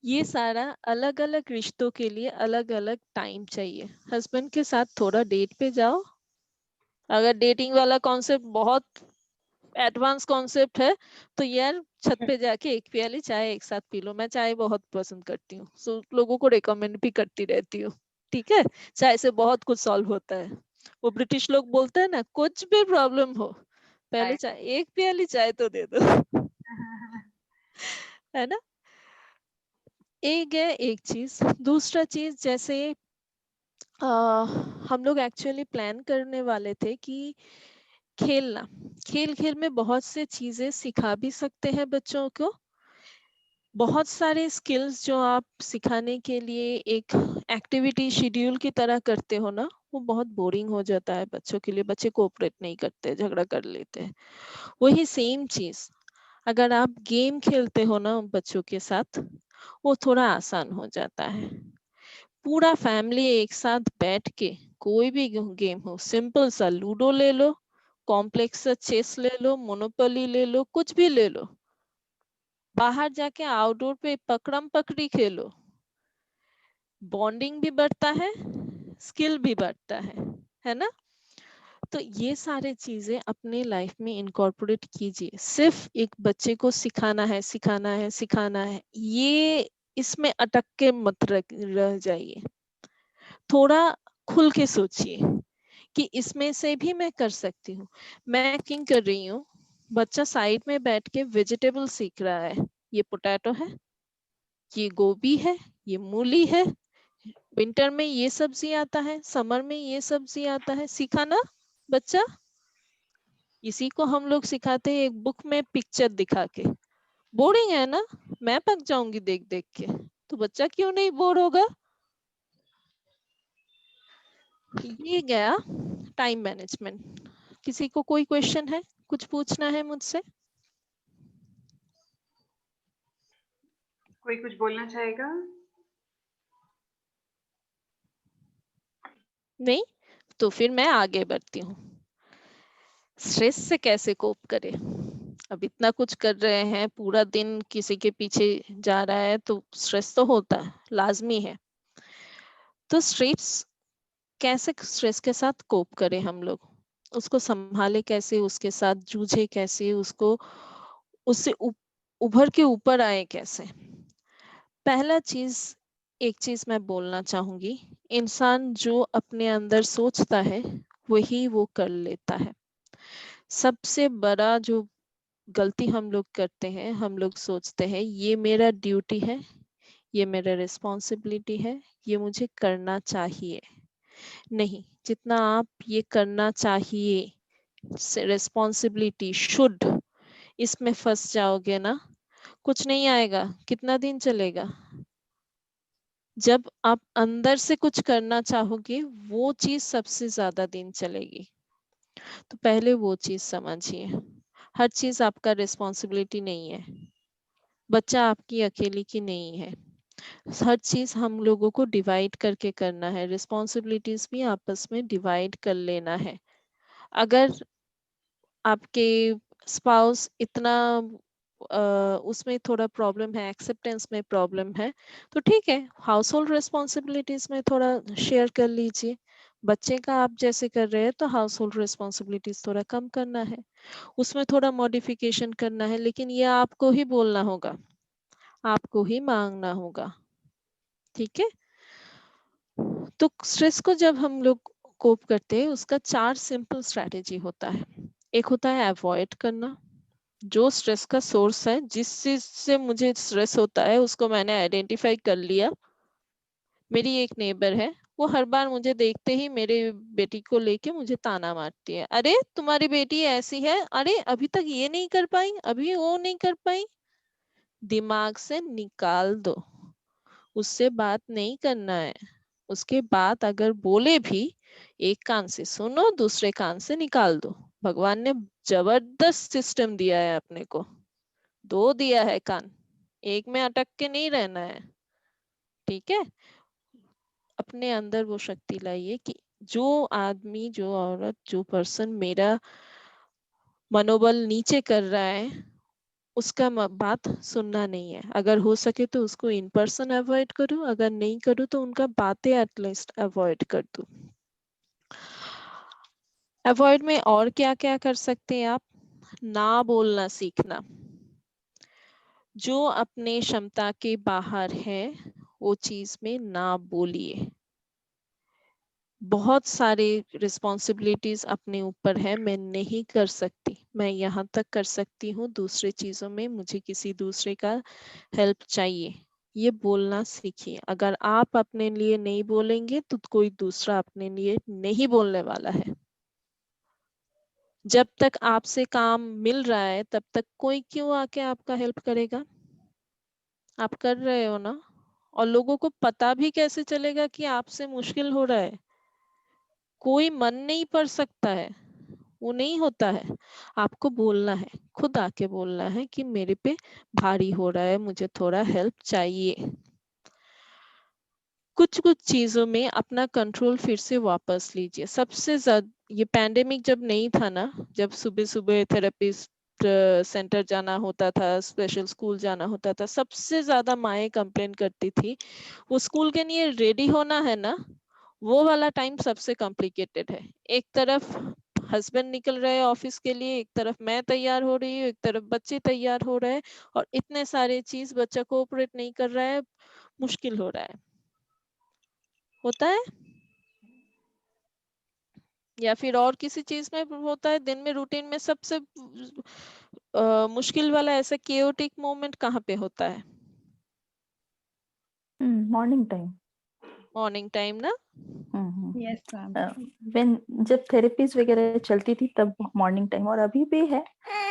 ये सारा अलग अलग रिश्तों के लिए अलग अलग टाइम चाहिए। हस्बैंड के साथ थोड़ा डेट पे जाओ, अगर डेटिंग वाला कॉन्सेप्ट बहुत एडवांस कॉन्सेप्ट है तो यार छत पे जाके एक प्याली चाय एक साथ पी लो। मैं चाय बहुत पसंद करती हूँ, सो लोगों को रिकमेंड भी करती रहती हूँ। ठीक है, चाय से बहुत कुछ सॉल्व होता है। वो ब्रिटिश लोग बोलते हैं ना, कुछ भी प्रॉब्लम हो पहले Right. चाय, एक प्याली चाय तो दे दो। है ना? एक है एक चीज। दूसरा चीज, जैसे हम लोग एक्चुअली प्लान करने वाले थे कि खेलना, खेल खेल में बहुत से चीजें सिखा भी सकते हैं बच्चों को। बहुत सारे स्किल्स जो आप सिखाने के लिए एक एक्टिविटी शेड्यूल की तरह करते हो ना, वो बहुत बोरिंग हो जाता है बच्चों के लिए। बच्चे कोऑपरेट नहीं करते, झगड़ा कर लेते हैं। वही सेम चीज अगर आप गेम खेलते हो ना बच्चों के साथ, वो थोड़ा आसान हो जाता है। पूरा फैमिली एक साथ बैठ के कोई भी गेम हो, सिंपल सा लूडो ले लो, कॉम्प्लेक्स सा चेस ले लो, मोनोपोली ले लो, कुछ भी ले लो, बाहर जाके आउटडोर पे पकड़म पकड़ी खेलो, बॉन्डिंग भी बढ़ता है, स्किल भी बढ़ता है ना? तो ये सारे चीजें अपने लाइफ में इनकॉर्पोरेट कीजिए। सिर्फ एक बच्चे को सिखाना है सिखाना है सिखाना है, ये इसमें अटक के मत रह जाइए। थोड़ा खुल के सोचिए कि इसमें से भी मैं कर सकती हूँ। मैं कुकिंग कर रही हूँ, बच्चा साइड में बैठ के वेजिटेबल सीख रहा है। ये पोटैटो है, ये गोभी है, ये मूली है, विंटर में ये सब्जी आता है, समर में ये सब्जी आता है। सीखा ना बच्चा? इसी को हम लोग सिखाते हैं एक बुक में पिक्चर दिखा के। बोरिंग है ना? मैं पक जाऊंगी देख देख के, तो बच्चा क्यों नहीं बोर होगा? ये गया टाइम मैनेजमेंट। किसी को कोई क्वेश्चन है, कुछ पूछना है मुझसे? कोई कुछ बोलना चाहेगा? नहीं? तो फिर मैं आगे बढ़ती हूँ। स्ट्रेस से कैसे कोप करें? अब इतना कुछ कर रहे हैं, पूरा दिन किसी के पीछे जा रहा है, तो स्ट्रेस तो होता है, लाजमी है। तो स्ट्रेस के साथ कोप करें हम लोग, उसको संभाले कैसे, उसके साथ जूझे कैसे, उसको उससे उभर के ऊपर आए कैसे? पहला चीज, एक चीज मैं बोलना चाहूंगी, इंसान जो अपने अंदर सोचता है वही वो कर लेता है। सबसे बड़ा जो गलती हम लोग करते हैं, हम लोग सोचते हैं ये मेरा ड्यूटी है, ये मेरा रिस्पॉन्सिबिलिटी है, ये मुझे करना चाहिए। नहीं, जितना आप ये करना चाहिए, रिस्पॉन्सिबिलिटी, शुड, इसमें फंस जाओगे ना, कुछ नहीं आएगा। कितना दिन चलेगा? जब आप अंदर से कुछ करना चाहोगे, वो चीज सबसे ज्यादा दिन चलेगी। तो पहले वो चीज समझिए। हर चीज आपका रिस्पॉन्सिबिलिटी नहीं है, बच्चा आपकी अकेली की नहीं है। हर चीज हम लोगों को डिवाइड करके करना है, रिस्पॉन्सिबिलिटीज भी आपस में डिवाइड कर लेना है। अगर आपके स्पाउस इतना उसमें थोड़ा प्रॉब्लम है, एक्सेप्टेंस में प्रॉब्लम है, तो ठीक है, हाउस होल्ड रिस्पॉन्सिबिलिटीज में थोड़ा शेयर कर लीजिए। बच्चे का आप जैसे कर रहे हैं, तो हाउस होल्ड रिस्पॉन्सिबिलिटीज थोड़ा कम करना है, उसमें थोड़ा मॉडिफिकेशन करना है, लेकिन ये आपको ही बोलना होगा, आपको ही मांगना होगा। ठीक है? तो स्ट्रेस को जब हम लोग कोप करते हैं, उसका 4 सिंपल स्ट्रैटेजी होता है। एक होता है अवॉइड करना, जो स्ट्रेस का सोर्स है, जिस चीज से मुझे स्ट्रेस होता है उसको मैंने आइडेंटिफाई कर लिया। मेरी एक नेबर है, वो हर बार मुझे देखते ही मेरे बेटी को लेके मुझे ताना मारती है, अरे तुम्हारी बेटी ऐसी है, अरे अभी तक ये नहीं कर पाई, अभी वो नहीं कर पाई। दिमाग से निकाल दो, उससे बात नहीं करना है। उसके बाद अगर बोले भी, एक कान से सुनो, दूसरे कान से निकाल दो। भगवान ने जबरदस्त सिस्टम दिया है अपने को, 2 दिया है कान, एक में अटक के नहीं रहना है। ठीक है? अपने अंदर वो शक्ति लाइए कि जो आदमी, जो औरत, जो पर्सन मेरा मनोबल नीचे कर रहा है, उसका बात सुनना नहीं है। अगर हो सके तो उसको इन पर्सन अवॉइड करूं, अगर नहीं करूं तो उनका बातें एटलीस्ट अवॉइड कर दूं। अवॉइड में और क्या क्या कर सकते हैं आप? ना बोलना सीखना, जो अपने क्षमता के बाहर है वो चीज में ना बोलिए। बहुत सारे रिस्पॉन्सिबिलिटीज अपने ऊपर है, मैं नहीं कर सकती, मैं यहाँ तक कर सकती हूँ, दूसरे चीजों में मुझे किसी दूसरे का हेल्प चाहिए, ये बोलना सीखिए। अगर आप अपने लिए नहीं बोलेंगे तो कोई दूसरा अपने लिए नहीं बोलने वाला है। जब तक आपसे काम मिल रहा है तब तक कोई क्यों आके आपका हेल्प करेगा? आप कर रहे हो ना। और लोगों को पता भी कैसे चलेगा कि आपसे मुश्किल हो रहा है? कोई मन नहीं पड़ सकता है, वो नहीं होता है। आपको बोलना है, खुद आके बोलना है कि मेरे पे भारी हो रहा है, मुझे थोड़ा हेल्प चाहिए। कुछ कुछ चीजों में अपना कंट्रोल फिर से वापस लीजिए। सबसे ज्यादा ये पैंडेमिक जब नहीं था ना, जब सुबह सुबह थेरेपिस्ट सेंटर जाना होता था, स्पेशल स्कूल जाना होता था, सबसे ज्यादा माएँ कंप्लेन करती थी वो स्कूल के लिए रेडी होना है ना, वो वाला टाइम सबसे कॉम्प्लिकेटेड है। एक तरफ हस्बैंड निकल रहे हैं ऑफिस के लिए, एक तरफ मैं तैयार हो रही हूँ, एक तरफ बच्चे तैयार हो रहे हैं, और इतने सारे चीज बच्चा कोऑपरेट नहीं कर रहा है, मुश्किल हो रहा है। होता है या फिर और किसी चीज में होता है, दिन में रूटीन में सबसे मुश्किल वाला ऐसा केओटिक मोमेंट कहाँ पे होता है? Morning time. मॉर्निंग टाइम ना। Yes ma'am. व्हेन जब थेरेपीज वगैरह चलती थी तब मॉर्निंग टाइम, और अभी भी है,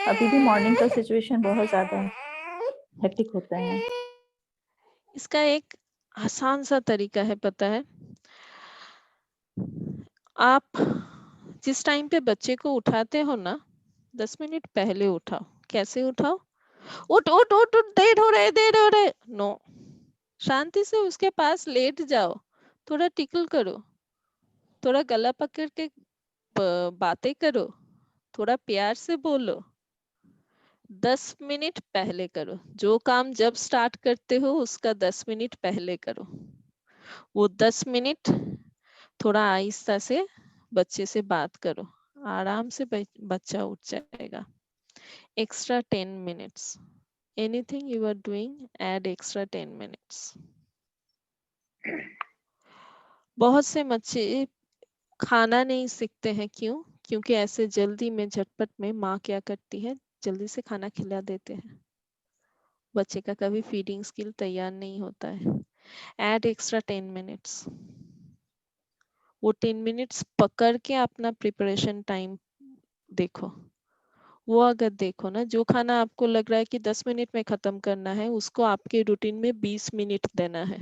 अभी भी मॉर्निंग का सिचुएशन बहुत ज्यादा हेक्टिक होता है। इसका एक आसान सा तरीका है, पता है? आप जिस टाइम पे बच्चे को उठाते हो ना, 10 मिनट पहले उठाओ। कैसे उठाओ? उठ उठ उठ उठ, देर हो रहे। नो, शांति से उसके पास लेट जाओ, थोड़ा टिकल करो, थोड़ा गला पकड़ के बातें करो, थोड़ा प्यार से बोलो। 10 मिनट पहले करो। जो काम जब स्टार्ट करते हो उसका 10 मिनट पहले करो। वो 10 मिनट थोड़ा आहिस्ता से बच्चे से बात करो, आराम से बच्चा उठ जाएगा। Extra 10 minutes, anything you are doing, add extra 10 minutes. बहुत से बच्चे खाना नहीं सीखते हैं, क्यों? क्योंकि ऐसे जल्दी में झटपट में माँ क्या करती है, जल्दी से खाना खिला देते हैं। बच्चे का कभी फीडिंग स्किल तैयार नहीं होता है। Add extra 10 minutes. वो 10 मिनट्स पकड़ के अपना प्रिपरेशन टाइम देखो। वो अगर देखो ना, जो खाना आपको लग रहा है कि 10 मिनट में खत्म करना है, उसको आपके रूटीन में 20 मिनट देना है।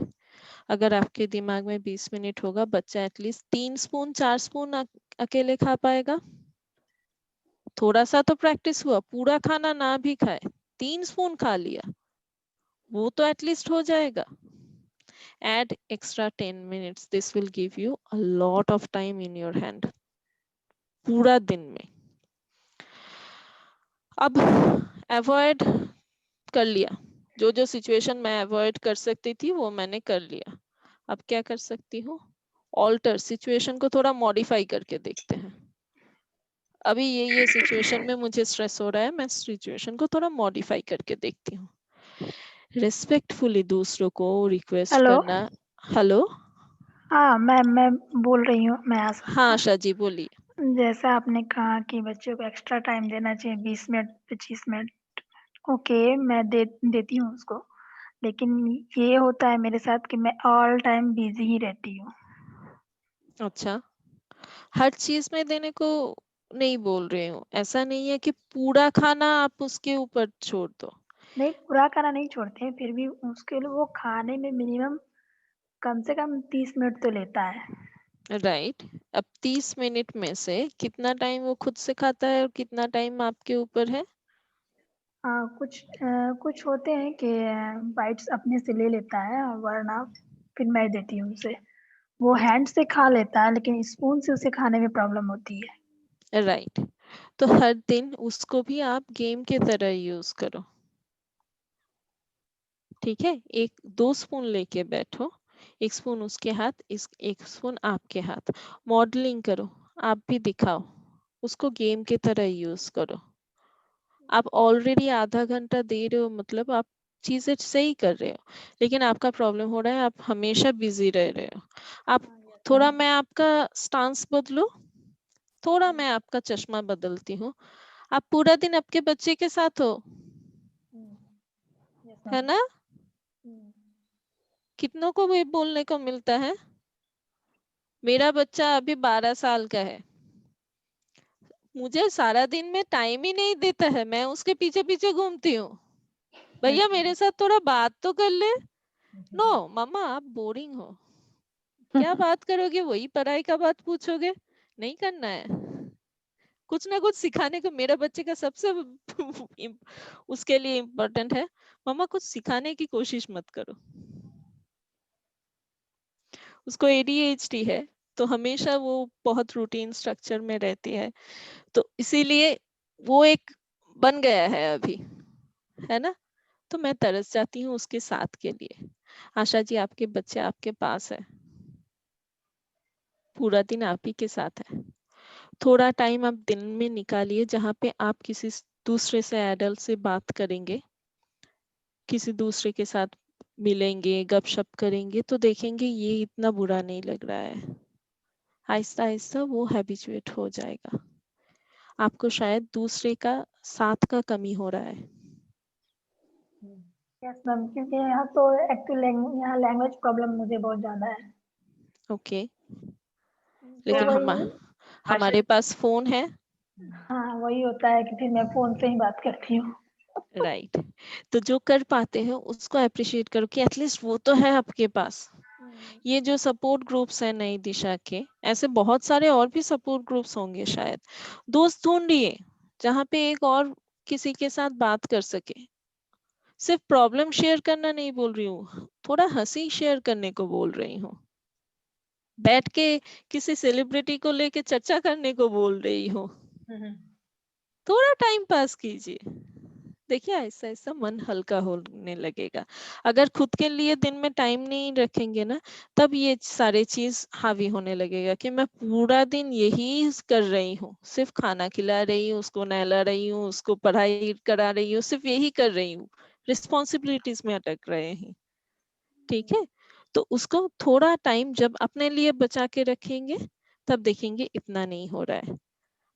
अगर आपके दिमाग में 20 मिनट होगा, बच्चा एटलीस्ट 3 स्पून 4 स्पून अकेले खा पाएगा। थोड़ा सा तो प्रैक्टिस हुआ, पूरा खाना ना भी खाए, 3 स्पून खा लिया, वो तो एटलीस्ट हो जाएगा। Add extra 10 minutes. This will give you a lot of time in your hand. पूरा दिन में। अब अवॉइड कर लिया, जो जो सिचुएशन मैं अवॉइड कर सकती थी वो मैंने कर लिया। अब क्या कर सकती हूँ? ऑल्टर सिचुएशन को थोड़ा मॉडिफाई करके देखते हैं। अभी ये सिचुएशन में मुझे स्ट्रेस हो रहा है, मैं सिचुएशन को थोड़ा मॉडिफाई करके देखती हूँ। रिस्पेक्टफुली दूसरों को रिक्वेस्ट हेलो। करना। हेलो। हाँ मैं बोल रही हूँ, मैं हाँ आशा जी बोलिए। जैसा आपने कहा कि बच्चों को एक्स्ट्रा टाइम देना चाहिए, 20 मिनट 25 मिनट, ओके मैं देती हूँ उसको, लेकिन ये होता है मेरे साथ कि मैं ऑल टाइम बिजी ही रहती हूँ। अच्छा, हर चीज में देने को नहीं बोल रही हूँ, ऐसा नहीं है कि पूरा खाना आप उसके ऊपर छोड़ दो। नहीं, पूरा खाना नहीं छोड़ते हैं, फिर भी उसके लिए वो खाने में मिनिमम कम से कम 30 मिनट तो लेता है। राइट। अब 30 मिनट में से कितना टाइम वो खुद से खाता है और कितना टाइम आपके ऊपर है? कुछ होते हैं कि बाइट्स अपने से ले लेता है, और वरना फिर मैं देती हूँ उसे। वो हैंड से खा लेता है, लेकिन स्पून से उसे खाने में प्रॉब्लम होती है। राइट। तो हर दिन उसको भी आप गेम के तरह यूज करो, ठीक है? 1-2 स्पून लेके बैठो, 1 स्पून उसके हाथ, 1 स्पून आपके हाथ। मॉडलिंग करो, आप भी दिखाओ, उसको गेम के तरह यूज करो। आप ऑलरेडी आधा घंटा दे रहे हो, मतलब आप चीजें सही कर रहे हो, लेकिन आपका प्रॉब्लम हो रहा है आप हमेशा बिजी रह रहे हो। आप थोड़ा मैं आपका स्टांस बदलूं, थोड़ा मैं आपका चश्मा बदलती हूँ। आप पूरा दिन आपके बच्चे के साथ हो, है ना? कितनों को भी बोलने को मिलता है, मेरा बच्चा अभी 12 साल का है, मुझे सारा दिन में टाइम ही नहीं देता है, मैं उसके पीछे पीछे घूमती हूँ। भैया मेरे साथ थोड़ा बात तो कर ले। नो मम्मा आप बोरिंग हो, क्या बात करोगे, वही पढ़ाई का बात पूछोगे, नहीं करना है। कुछ ना कुछ सिखाने को मेरा बच्चे का सबसे उसके लिए इम्पोर्टेंट है, मम्मा कुछ सिखाने की कोशिश मत करो। उसको ADHD है, तो हमेशा वो बहुत रूटीन स्ट्रक्चर में रहती है, तो इसीलिए वो एक बन गया है अभी, है ना? तो मैं तरस जाती हूँ उसके साथ के लिए। आशा जी आपके बच्चे आपके पास है, पूरा दिन आप ही के साथ है, थोड़ा टाइम आप दिन में निकालिए जहाँ पे आप किसी दूसरे से एडल्ट से बात करेंगे, किसी दूसरे के साथ मिलेंगे, गपशप करेंगे, तो देखेंगे ये इतना बुरा नहीं लग रहा है। आहिस्ता आहिस्ता वो हैबिचुएट हो जाएगा। आपको शायद दूसरे का साथ का कमी हो रहा है। यस मैम, क्योंकि यहाँ तो एक्चुअली यहाँ लैंग्वेज प्रॉब्लम मुझे बहुत ज्यादा है। ओके, तो लेकिन वही, हमारे पास फोन है। हाँ वही होता है कि फिर मैं फोन से ही बात करती हूँ। राइट, तो जो कर पाते हैं उसको अप्रिशिएट करो कि एटलीस्ट वो तो है आपके पास। ये जो सपोर्ट ग्रुप्स हैं नई दिशा के, ऐसे बहुत सारे और भी सपोर्ट ग्रुप्स होंगे शायद। दोस्त ढूंढिए जहाँ पे एक और किसी के साथ बात कर सके। सिर्फ प्रॉब्लम शेयर करना नहीं बोल रही हूँ, थोड़ा हंसी शेयर करने को बोल रही हूँ। बैठ के किसी सेलिब्रिटी को लेके चर्चा करने को बोल रही हूँ। थोड़ा टाइम पास कीजिए, देखिए ऐसा ऐसा मन हल्का होने लगेगा। अगर खुद के लिए दिन में टाइम नहीं रखेंगे ना, तब ये सारे चीज हावी होने लगेगा कि मैं पूरा दिन यही कर रही हूँ, सिर्फ खाना खिला रही हूँ, उसको नहला रही हूँ, उसको पढ़ाई करा रही हूँ, सिर्फ यही कर रही हूँ, रिस्पॉन्सिबिलिटीज में अटक रहे हैं। ठीक है, तो उसको थोड़ा टाइम जब अपने लिए बचा के रखेंगे, तब देखेंगे इतना नहीं हो रहा है।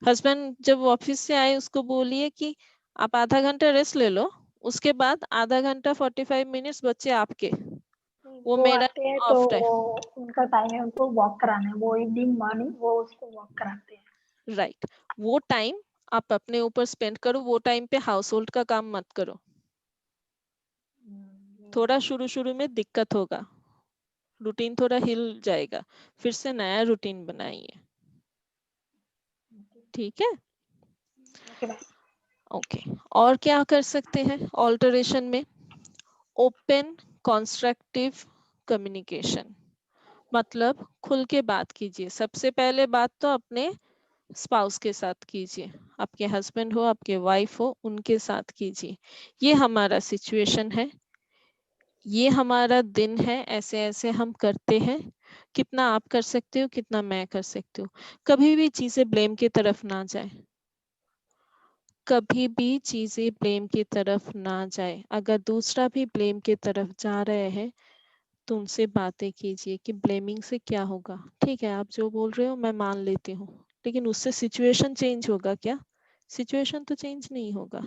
हस्बैंड जब ऑफिस से आए उसको बोलिए कि आप आधा घंटा रेस्ट ले लो, उसके बाद आधा घंटा 45 मिनट्स बच्चे आपके, वो वो मेरा आते हैं तो ऑफ टाइम। वो उनका टाइम है, उनको वॉक कराना है, वो इवनिंग मॉर्निंग वो उसको वॉक कराते हैं। राइट, वो टाइम आप अपने ऊपर स्पेंड करो, वो टाइम पे हाउस होल्ड का काम मत करो। थोड़ा शुरू शुरू में दिक्कत होगा, रूटीन थोड़ा हिल जाएगा, फिर से नया रूटीन बनाइए। ठीक है, ओके। और क्या कर सकते हैं ऑल्टरेशन में? ओपन कंस्ट्रक्टिव कम्युनिकेशन, मतलब खुल के बात कीजिए। सबसे पहले बात तो अपने स्पाउस के साथ कीजिए, आपके हस्बैंड हो, आपके वाइफ हो, उनके साथ कीजिए। ये हमारा सिचुएशन है, ये हमारा दिन है, ऐसे ऐसे हम करते हैं, कितना आप कर सकते हो, कितना मैं कर सकती हूँ। कभी भी चीजें ब्लेम की तरफ ना जाए, कभी भी चीजें ब्लेम की तरफ ना जाए। अगर दूसरा भी ब्लेम की तरफ जा रहे हैं तो उनसे बातें कीजिए कि ब्लेमिंग से क्या होगा। ठीक है, आप जो बोल रहे हो मैं मान लेती हूँ, लेकिन उससे सिचुएशन चेंज होगा क्या? सिचुएशन तो चेंज नहीं होगा।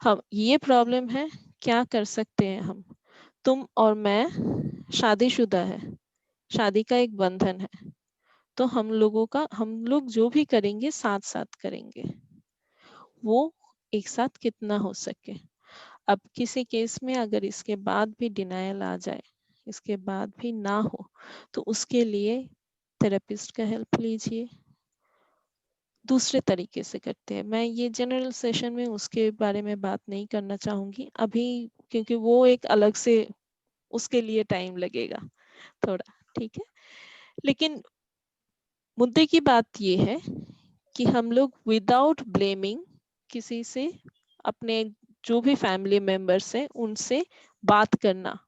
हम ये प्रॉब्लम है, क्या कर सकते हैं हम? तुम और मैं शादीशुदा है, शादी का एक बंधन है, तो हम लोग जो भी करेंगे साथ साथ करेंगे, वो एक साथ कितना हो सके। अब किसी केस में अगर इसके बाद भी डिनायल आ जाए, इसके बाद भी ना हो, तो उसके लिए थेरेपिस्ट का हेल्प लीजिए। दूसरे तरीके से करते हैं, मैं ये जनरल सेशन में उसके बारे में बात नहीं करना चाहूंगी अभी, क्योंकि वो एक अलग से उसके लिए टाइम लगेगा थोड़ा। ठीक है, लेकिन मुद्दे की बात ये है कि हम लोग विदाउट ब्लेमिंग किसी से, अपने जो भी फैमिली मेंबर्स हैं उनसे बात करना,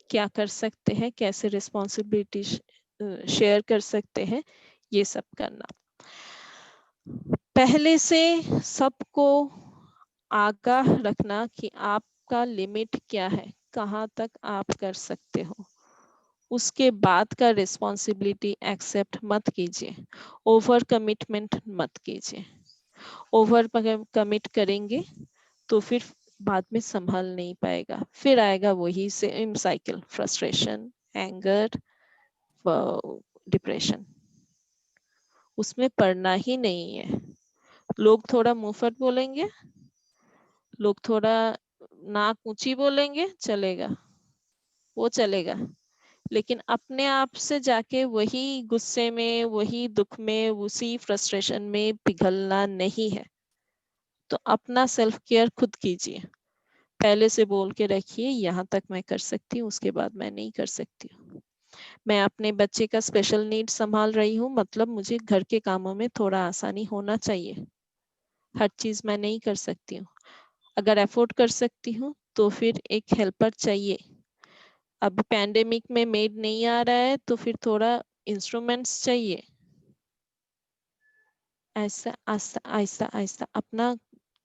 क्या कर सकते हैं, कैसे रिस्पॉन्सिबिलिटी शेयर कर सकते हैं, ये सब करना। पहले से सबको आगाह रखना कि आपका लिमिट क्या है, कहाँ तक आप कर सकते हो, उसके बाद का रिस्पॉन्सिबिलिटी एक्सेप्ट मत कीजिए, ओवर कमिटमेंट मत कीजिए। ओवर कमिट करेंगे तो फिर बाद में संभाल नहीं पाएगा, फिर आएगा वही same cycle, frustration, anger, depression. उसमें पढ़ना ही नहीं है। लोग थोड़ा मुंहफट बोलेंगे, लोग थोड़ा नाक ऊंची बोलेंगे, चलेगा, वो चलेगा, लेकिन अपने आप से जाके वही गुस्से में, वही दुख में, उसी फ्रस्ट्रेशन में पिघलना नहीं है। तो अपना सेल्फ केयर खुद कीजिए। पहले से बोल के रखिए, यहाँ तक मैं कर सकती हूँ, उसके बाद मैं नहीं कर सकती हूँ। मैं अपने बच्चे का स्पेशल नीड संभाल रही हूँ, मतलब मुझे घर के कामों में थोड़ा आसानी होना चाहिए। हर चीज मैं नहीं कर सकती हूँ। अगर अफोर्ड कर सकती हूँ तो फिर एक हेल्पर चाहिए। अब पैंडेमिक में मेड नहीं आ रहा है तो फिर थोड़ा इंस्ट्रूमेंट्स चाहिए। ऐसा आस्ता आहिस्ता आहिस्ता अपना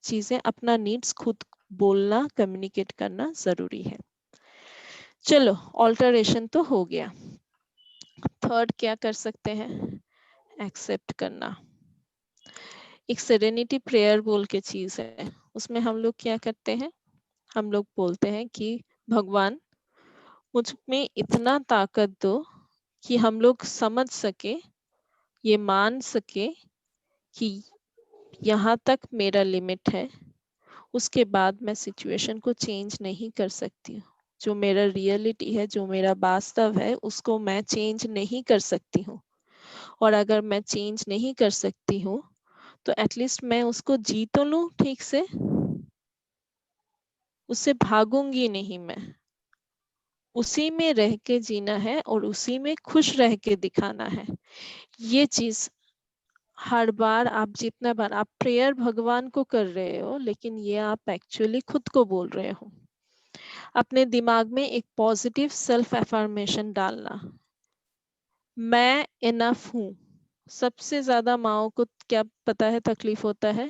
चीजें, अपना नीड्स खुद बोलना, कम्युनिकेट करना जरूरी है। चलो, ऑल्टरेशन तो हो गया। थर्ड क्या कर सकते हैं? एक्सेप्ट करना। एक सेरेनिटी प्रेयर बोल के चीज है, उसमें हम लोग क्या करते हैं? हम लोग बोलते हैं कि भगवान मुझ में इतना ताकत दो कि हम लोग समझ सके, ये मान सके कि यहाँ तक मेरा लिमिट है, उसके बाद मैं सिचुएशन को चेंज नहीं कर सकती हूँ। जो मेरा रियलिटी है, जो मेरा वास्तव है, उसको मैं चेंज नहीं कर सकती हूँ। और अगर मैं चेंज नहीं कर सकती हूँ तो एटलीस्ट मैं उसको जी तो लूं ठीक से, उससे भागूंगी नहीं मैं। उसी में रह के जीना है और उसी में खुश रह के दिखाना है। ये चीज हर बार आप, जितना बार आप प्रेयर भगवान को कर रहे हो, लेकिन ये आप एक्चुअली खुद को बोल रहे हो। अपने दिमाग में एक पॉजिटिव सेल्फ अफर्मेशन डालना, मैं इनफ हूँ। सबसे ज्यादा माओ को क्या पता है तकलीफ होता है?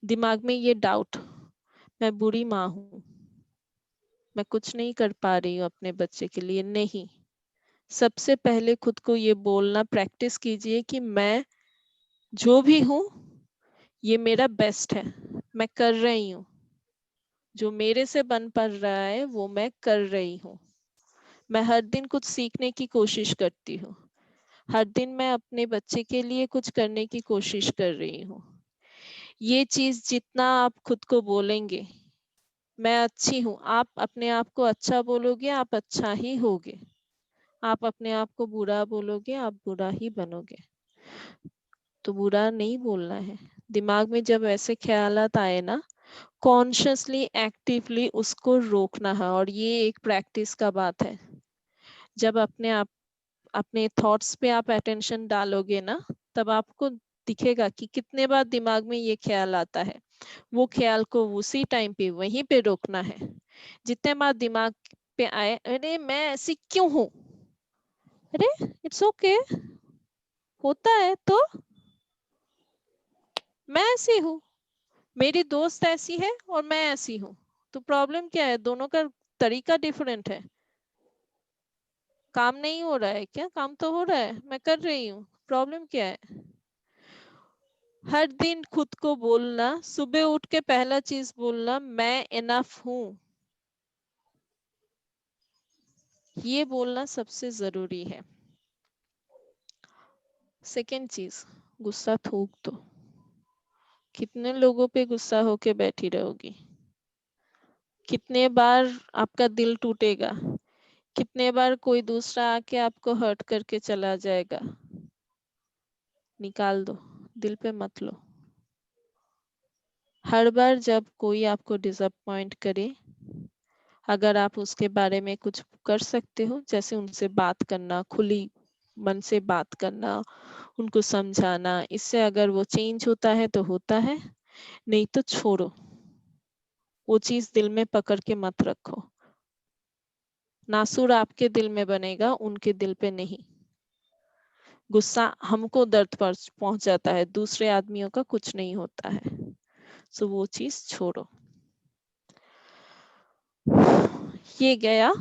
दिमाग में ये डाउट, मैं बुरी माँ हूँ, मैं कुछ नहीं कर पा रही हूँ अपने बच्चे के लिए। नहीं, सबसे पहले खुद को ये बोलना प्रैक्टिस कीजिए कि मैं जो भी हूँ, ये मेरा बेस्ट है, मैं कर रही हूँ, जो मेरे से बन पड़ रहा है वो मैं कर रही हूँ। मैं हर दिन कुछ सीखने की कोशिश करती हूँ, हर दिन मैं अपने बच्चे के लिए कुछ करने की कोशिश कर रही हूँ। ये चीज जितना आप खुद को बोलेंगे, मैं अच्छी हूँ, आप अपने आप को अच्छा बोलोगे, आप अच्छा ही होगे। आप अपने आप को बुरा बोलोगे, आप बुरा ही बनोगे। तो बुरा नहीं बोलना है। दिमाग में जब ऐसे ख्यालात आए ना, कॉन्शियसली एक्टिवली उसको रोकना है। और ये एक प्रैक्टिस का बात है। जब अपने थॉट्स पे आप अटेंशन डालोगे ना, तब आपको दिखेगा कि कितने बार दिमाग में ये ख्याल आता है। वो ख्याल को उसी टाइम पे वहीं पे रोकना है। जितने बार दिमाग पे आए, अरे मैं ऐसी क्यों हूँ, अरे इट्स ओके, होता है, तो मैं ऐसी हूँ, मेरी दोस्त ऐसी है और मैं ऐसी हूँ, तो प्रॉब्लम क्या है? दोनों का तरीका डिफरेंट है। काम नहीं हो रहा है क्या? काम तो हो रहा है, मैं कर रही हूँ, प्रॉब्लम क्या है? हर दिन खुद को बोलना, सुबह उठ के पहला चीज बोलना, मैं इनफ हूँ। ये बोलना सबसे जरूरी है। सेकेंड चीज, गुस्सा थूक दो। कितने लोगों पे गुस्सा होके बैठी रहोगी? कितने बार आपका दिल टूटेगा? कितने बार कोई दूसरा आके आपको हर्ट करके चला जाएगा? निकाल दो, दिल पे मत लो। हर बार जब कोई आपको डिसअपॉइंट करे, अगर आप उसके बारे में कुछ कर सकते हो, जैसे उनसे बात करना, खुली मन से बात करना, उनको समझाना, इससे अगर वो चेंज होता है तो होता है, नहीं तो छोड़ो। वो चीज दिल में पकड़ के मत रखो। नासूर आपके दिल में बनेगा, उनके दिल पे नहीं। गुस्सा हमको दर्द पहुंचाता है, दूसरे आदमियों का कुछ नहीं होता है। सो वो चीज छोड़ो। ये गया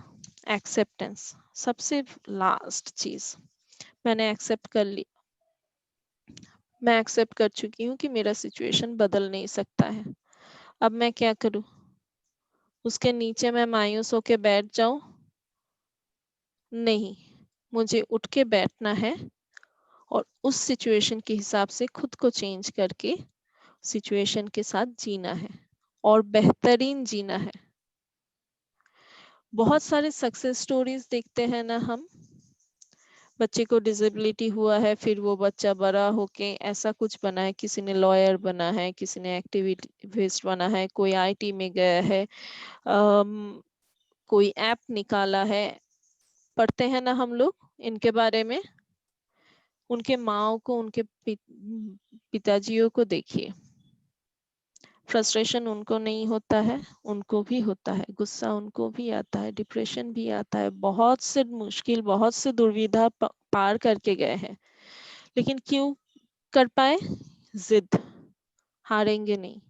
एक्सेप्टेंस। सबसे लास्ट चीज मैंने एक्सेप्ट कर ली, मैं एक्सेप्ट कर चुकी हूँ कि मेरा सिचुएशन बदल नहीं सकता है, अब मैं क्या करूँ? उसके नीचे मैं मायूस होके बैठ जाऊं? नहीं, मुझे उठ के बैठना है और उस सिचुएशन के हिसाब से खुद को चेंज करके सिचुएशन के साथ जीना है और बेहतरीन जीना है। बहुत सारे सक्सेस स्टोरीज देखते हैं ना हम, बच्चे को डिसेबिलिटी हुआ है, फिर वो बच्चा बड़ा होके ऐसा कुछ बना है, किसी ने लॉयर बना है, किसी ने एक्टिविस्ट बना है, कोई आईटी में गया है, कोई ऐप निकाला है, पढ़ते हैं ना हम लोग इनके बारे में। उनके माओ को, उनके पिताजियों को देखिए, फ्रस्ट्रेशन उनको नहीं होता है, उनको भी होता है, गुस्सा उनको भी आता है, डिप्रेशन भी आता है, बहुत से मुश्किल, बहुत से दुविधा पार करके गए हैं, लेकिन क्यों कर पाए? जिद, हारेंगे नहीं,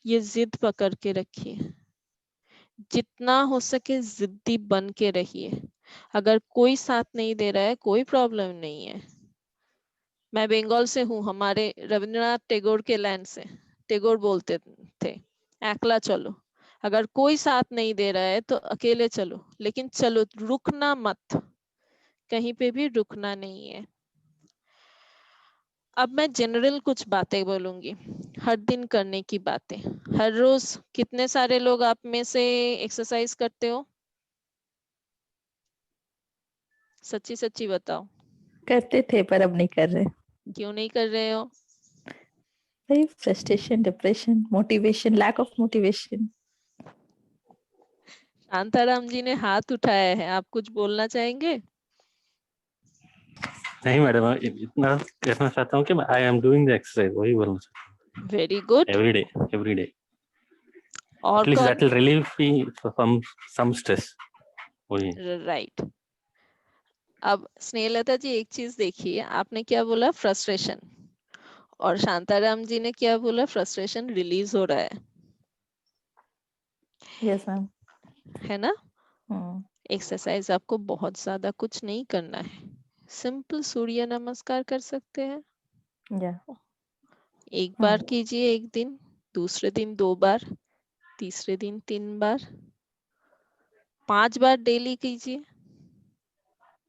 ये जिद पकड़ के रखिए, जितना हो सके जिद्दी बन के रहिए। अगर कोई साथ नहीं दे रहा है, कोई प्रॉब्लम नहीं है। मैं बंगाल से हूँ, हमारे रविंद्रनाथ टैगोर के लैंड से, टैगोर बोलते थे एकला चलो, अगर कोई साथ नहीं दे रहा है तो अकेले चलो, लेकिन चलो, रुकना मत, कहीं पे भी रुकना नहीं है। अब मैं जनरल कुछ बातें बोलूंगी, हर दिन करने की बातें। हर रोज कितने सारे लोग आप में से एक्सरसाइज करते हो? सच्ची सच्ची बताओ। करते थे पर अब नहीं कर रहे। क्यों नहीं कर रहे हो? भाई frustration, depression, motivation, lack of motivation. Shantaram ji ने हाथ उठाया है, आप कुछ बोलना चाहेंगे? नहीं मैडम, इतना कहना चाहता हूँ कि I am doing the exercise, वही बोलना चाहता हूँ। Very good. एवरी डे और एट लीस्ट कौन? That will relieve me from some stress, वही। राइट। अब स्नेहलता जी एक चीज देखिए, आपने क्या बोला? फ्रस्ट्रेशन, और शांताराम जी ने क्या बोला? फ्रस्ट्रेशन रिलीज हो रहा है। Yes ma'am. है ना? एक्सरसाइज आपको बहुत ज्यादा कुछ नहीं करना है, सिंपल सूर्य नमस्कार कर सकते हैं। एक बार कीजिए एक दिन, दूसरे दिन 2 बार, तीसरे दिन 3 बार, 5 बार डेली कीजिए,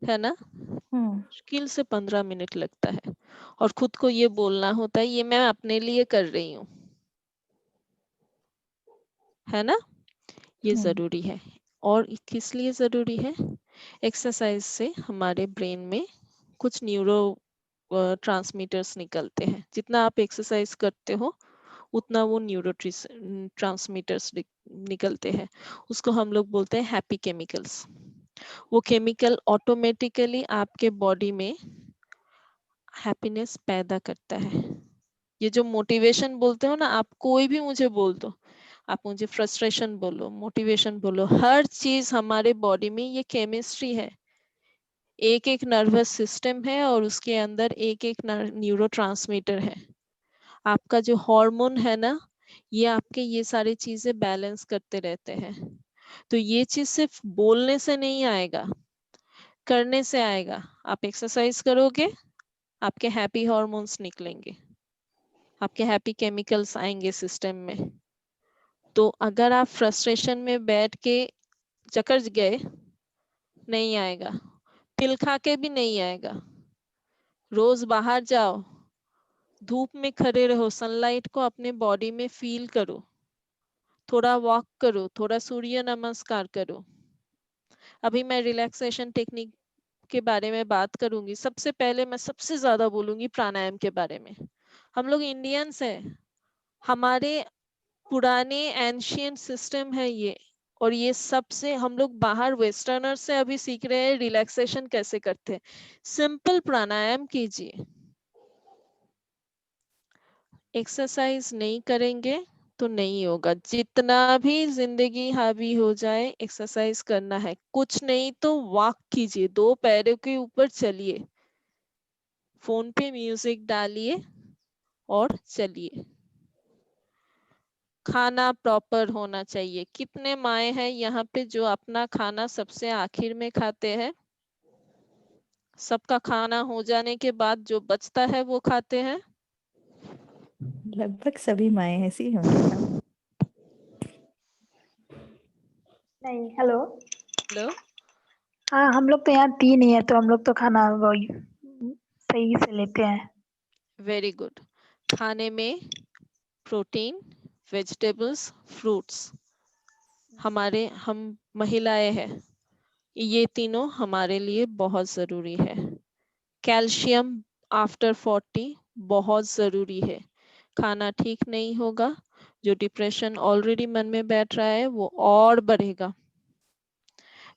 है ना? मुश्किल से 15 मिनट लगता है, और खुद को ये बोलना होता है, ये मैं अपने लिए कर रही हूँ, है ना? ये जरूरी है। और किस लिए जरूरी है? एक्सरसाइज से हमारे ब्रेन में कुछ न्यूरो ट्रांसमीटर्स निकलते हैं, जितना आप एक्सरसाइज करते हो उतना वो न्यूरो ट्रांसमीटर्स निकलते हैं, उसको हम लोग बोलते हैं हैप्पी केमिकल्स। वो केमिकल ऑटोमेटिकली आपके बॉडी में हैप्पीनेस पैदा करता है। ये जो मोटिवेशन बोलते हो ना, आप कोई भी मुझे बोल दो, आप मुझे फ्रस्ट्रेशन बोलो, मोटिवेशन बोलो, हर चीज हमारे बॉडी में ये केमिस्ट्री है, एक एक नर्वस सिस्टम है और उसके अंदर एक एक न्यूरोट्रांसमीटर है। आपका जो हार्मोन है ना, ये आपके ये सारी चीजें बैलेंस करते रहते हैं। तो ये चीज सिर्फ बोलने से नहीं आएगा, करने से आएगा। आप एक्सरसाइज करोगे, आपके हैप्पी हार्मोन्स निकलेंगे, आपके हैप्पी केमिकल्स आएंगे सिस्टम में। तो अगर आप फ्रस्ट्रेशन में बैठ के जकड़ गए, नहीं आएगा, पिल खा के भी नहीं आएगा। रोज बाहर जाओ, धूप में खड़े रहो, सनलाइट को अपने बॉडी में फील करो, थोड़ा वॉक करो, थोड़ा सूर्य नमस्कार करो। अभी मैं रिलैक्सेशन टेक्निक के बारे में बात करूंगी। सबसे पहले मैं सबसे ज्यादा बोलूंगी प्राणायाम के बारे में। हम लोग इंडियंस हैं, हमारे पुराने एंशियंट सिस्टम है ये, और ये सबसे हम लोग बाहर वेस्टर्नर से अभी सीख रहे हैं रिलैक्सेशन कैसे करते हैं। सिंपल प्राणायाम कीजिए। एक्सरसाइज नहीं करेंगे तो नहीं होगा, जितना भी जिंदगी हावी हो जाए एक्सरसाइज करना है। कुछ नहीं तो वॉक कीजिए, 2 पैरों के ऊपर चलिए, फोन पे म्यूजिक डालिए और चलिए। खाना प्रॉपर होना चाहिए। कितने माए हैं यहाँ पे जो अपना खाना सबसे आखिर में खाते हैं? सबका खाना हो जाने के बाद जो बचता है वो खाते हैं? लगभग सभी माएँ ऐसी होंगी ना। नहीं, हेलो। हेलो। हाँ, हम लोग तो यहाँ 3 ही है, तो हम लोग तो खाना वही सही से लेते हैं। Very good. खाने में प्रोटीन, वेजिटेबल्स, फ्रूट्स, हम महिलाएं हैं, ये तीनों हमारे लिए बहुत जरूरी है। कैल्शियम आफ्टर 40 बहुत जरूरी है। खाना ठीक नहीं होगा, जो डिप्रेशन ऑलरेडी मन में बैठ रहा है वो और बढ़ेगा।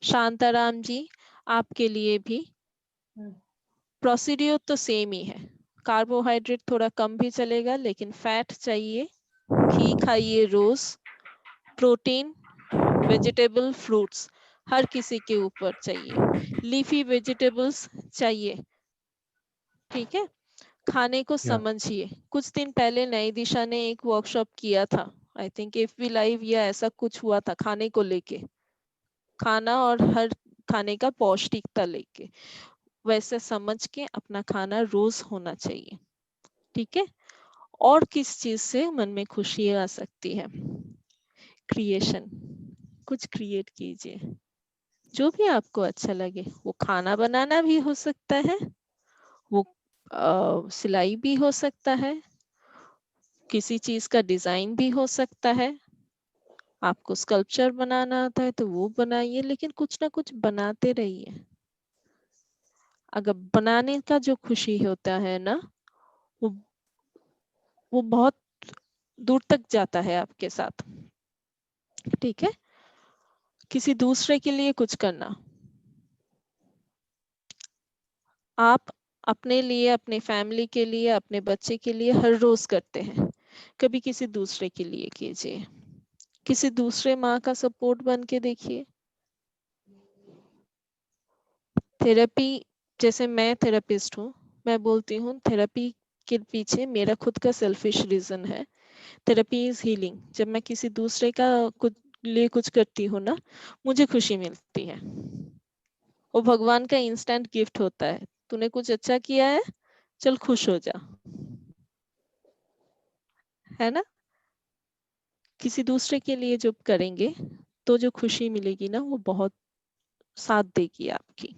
शांताराम जी, आपके लिए भी प्रोसीड्यूर तो सेम ही है। कार्बोहाइड्रेट थोड़ा कम भी चलेगा, लेकिन फैट चाहिए। घी खाइए रोज। प्रोटीन, वेजिटेबल, फ्रूट्स हर किसी के ऊपर चाहिए। लीफी वेजिटेबल्स चाहिए। ठीक है। खाने को समझिए। कुछ दिन पहले नई दिशा ने एक वर्कशॉप किया था, आई थिंक एफबी लाइव या ऐसा कुछ हुआ था, खाने को लेके, खाना और हर खाने का पौष्टिकता लेके। वैसे समझ के अपना खाना रोज होना चाहिए। ठीक है। और किस चीज से मन में खुशी आ सकती है? क्रिएशन, कुछ क्रिएट कीजिए जो भी आपको अच्छा लगे। वो खाना बनाना भी हो सकता है, वो सिलाई भी हो सकता है, किसी चीज का डिजाइन भी हो सकता है। आपको स्कल्पचर बनाना आता है तो वो बनाइए, लेकिन कुछ ना कुछ बनाते रहिए। अगर बनाने का जो खुशी होता है ना, वो वो बहुत दूर तक जाता है आपके साथ। ठीक है। किसी दूसरे के लिए कुछ करना, आप अपने लिए, अपने फैमिली के लिए, अपने बच्चे के लिए हर रोज करते हैं, कभी किसी दूसरे के लिए कीजिए। किसी दूसरे माँ का सपोर्ट बन के देखिए। थेरेपी, जैसे मैं थेरेपिस्ट हूँ, मैं बोलती हूँ थेरेपी के पीछे मेरा खुद का सेल्फिश रीजन है। Therapy is healing. जब मैं किसी दूसरे का कुछ लिए कुछ करती हूँ ना, मुझे खुशी मिलती है। वो भगवान का इंस्टेंट गिफ्ट होता है। तूने कुछ अच्छा किया है, चल खुश हो जा, है ना। किसी दूसरे के लिए जब करेंगे तो जो खुशी मिलेगी ना, वो बहुत साथ देगी आपकी।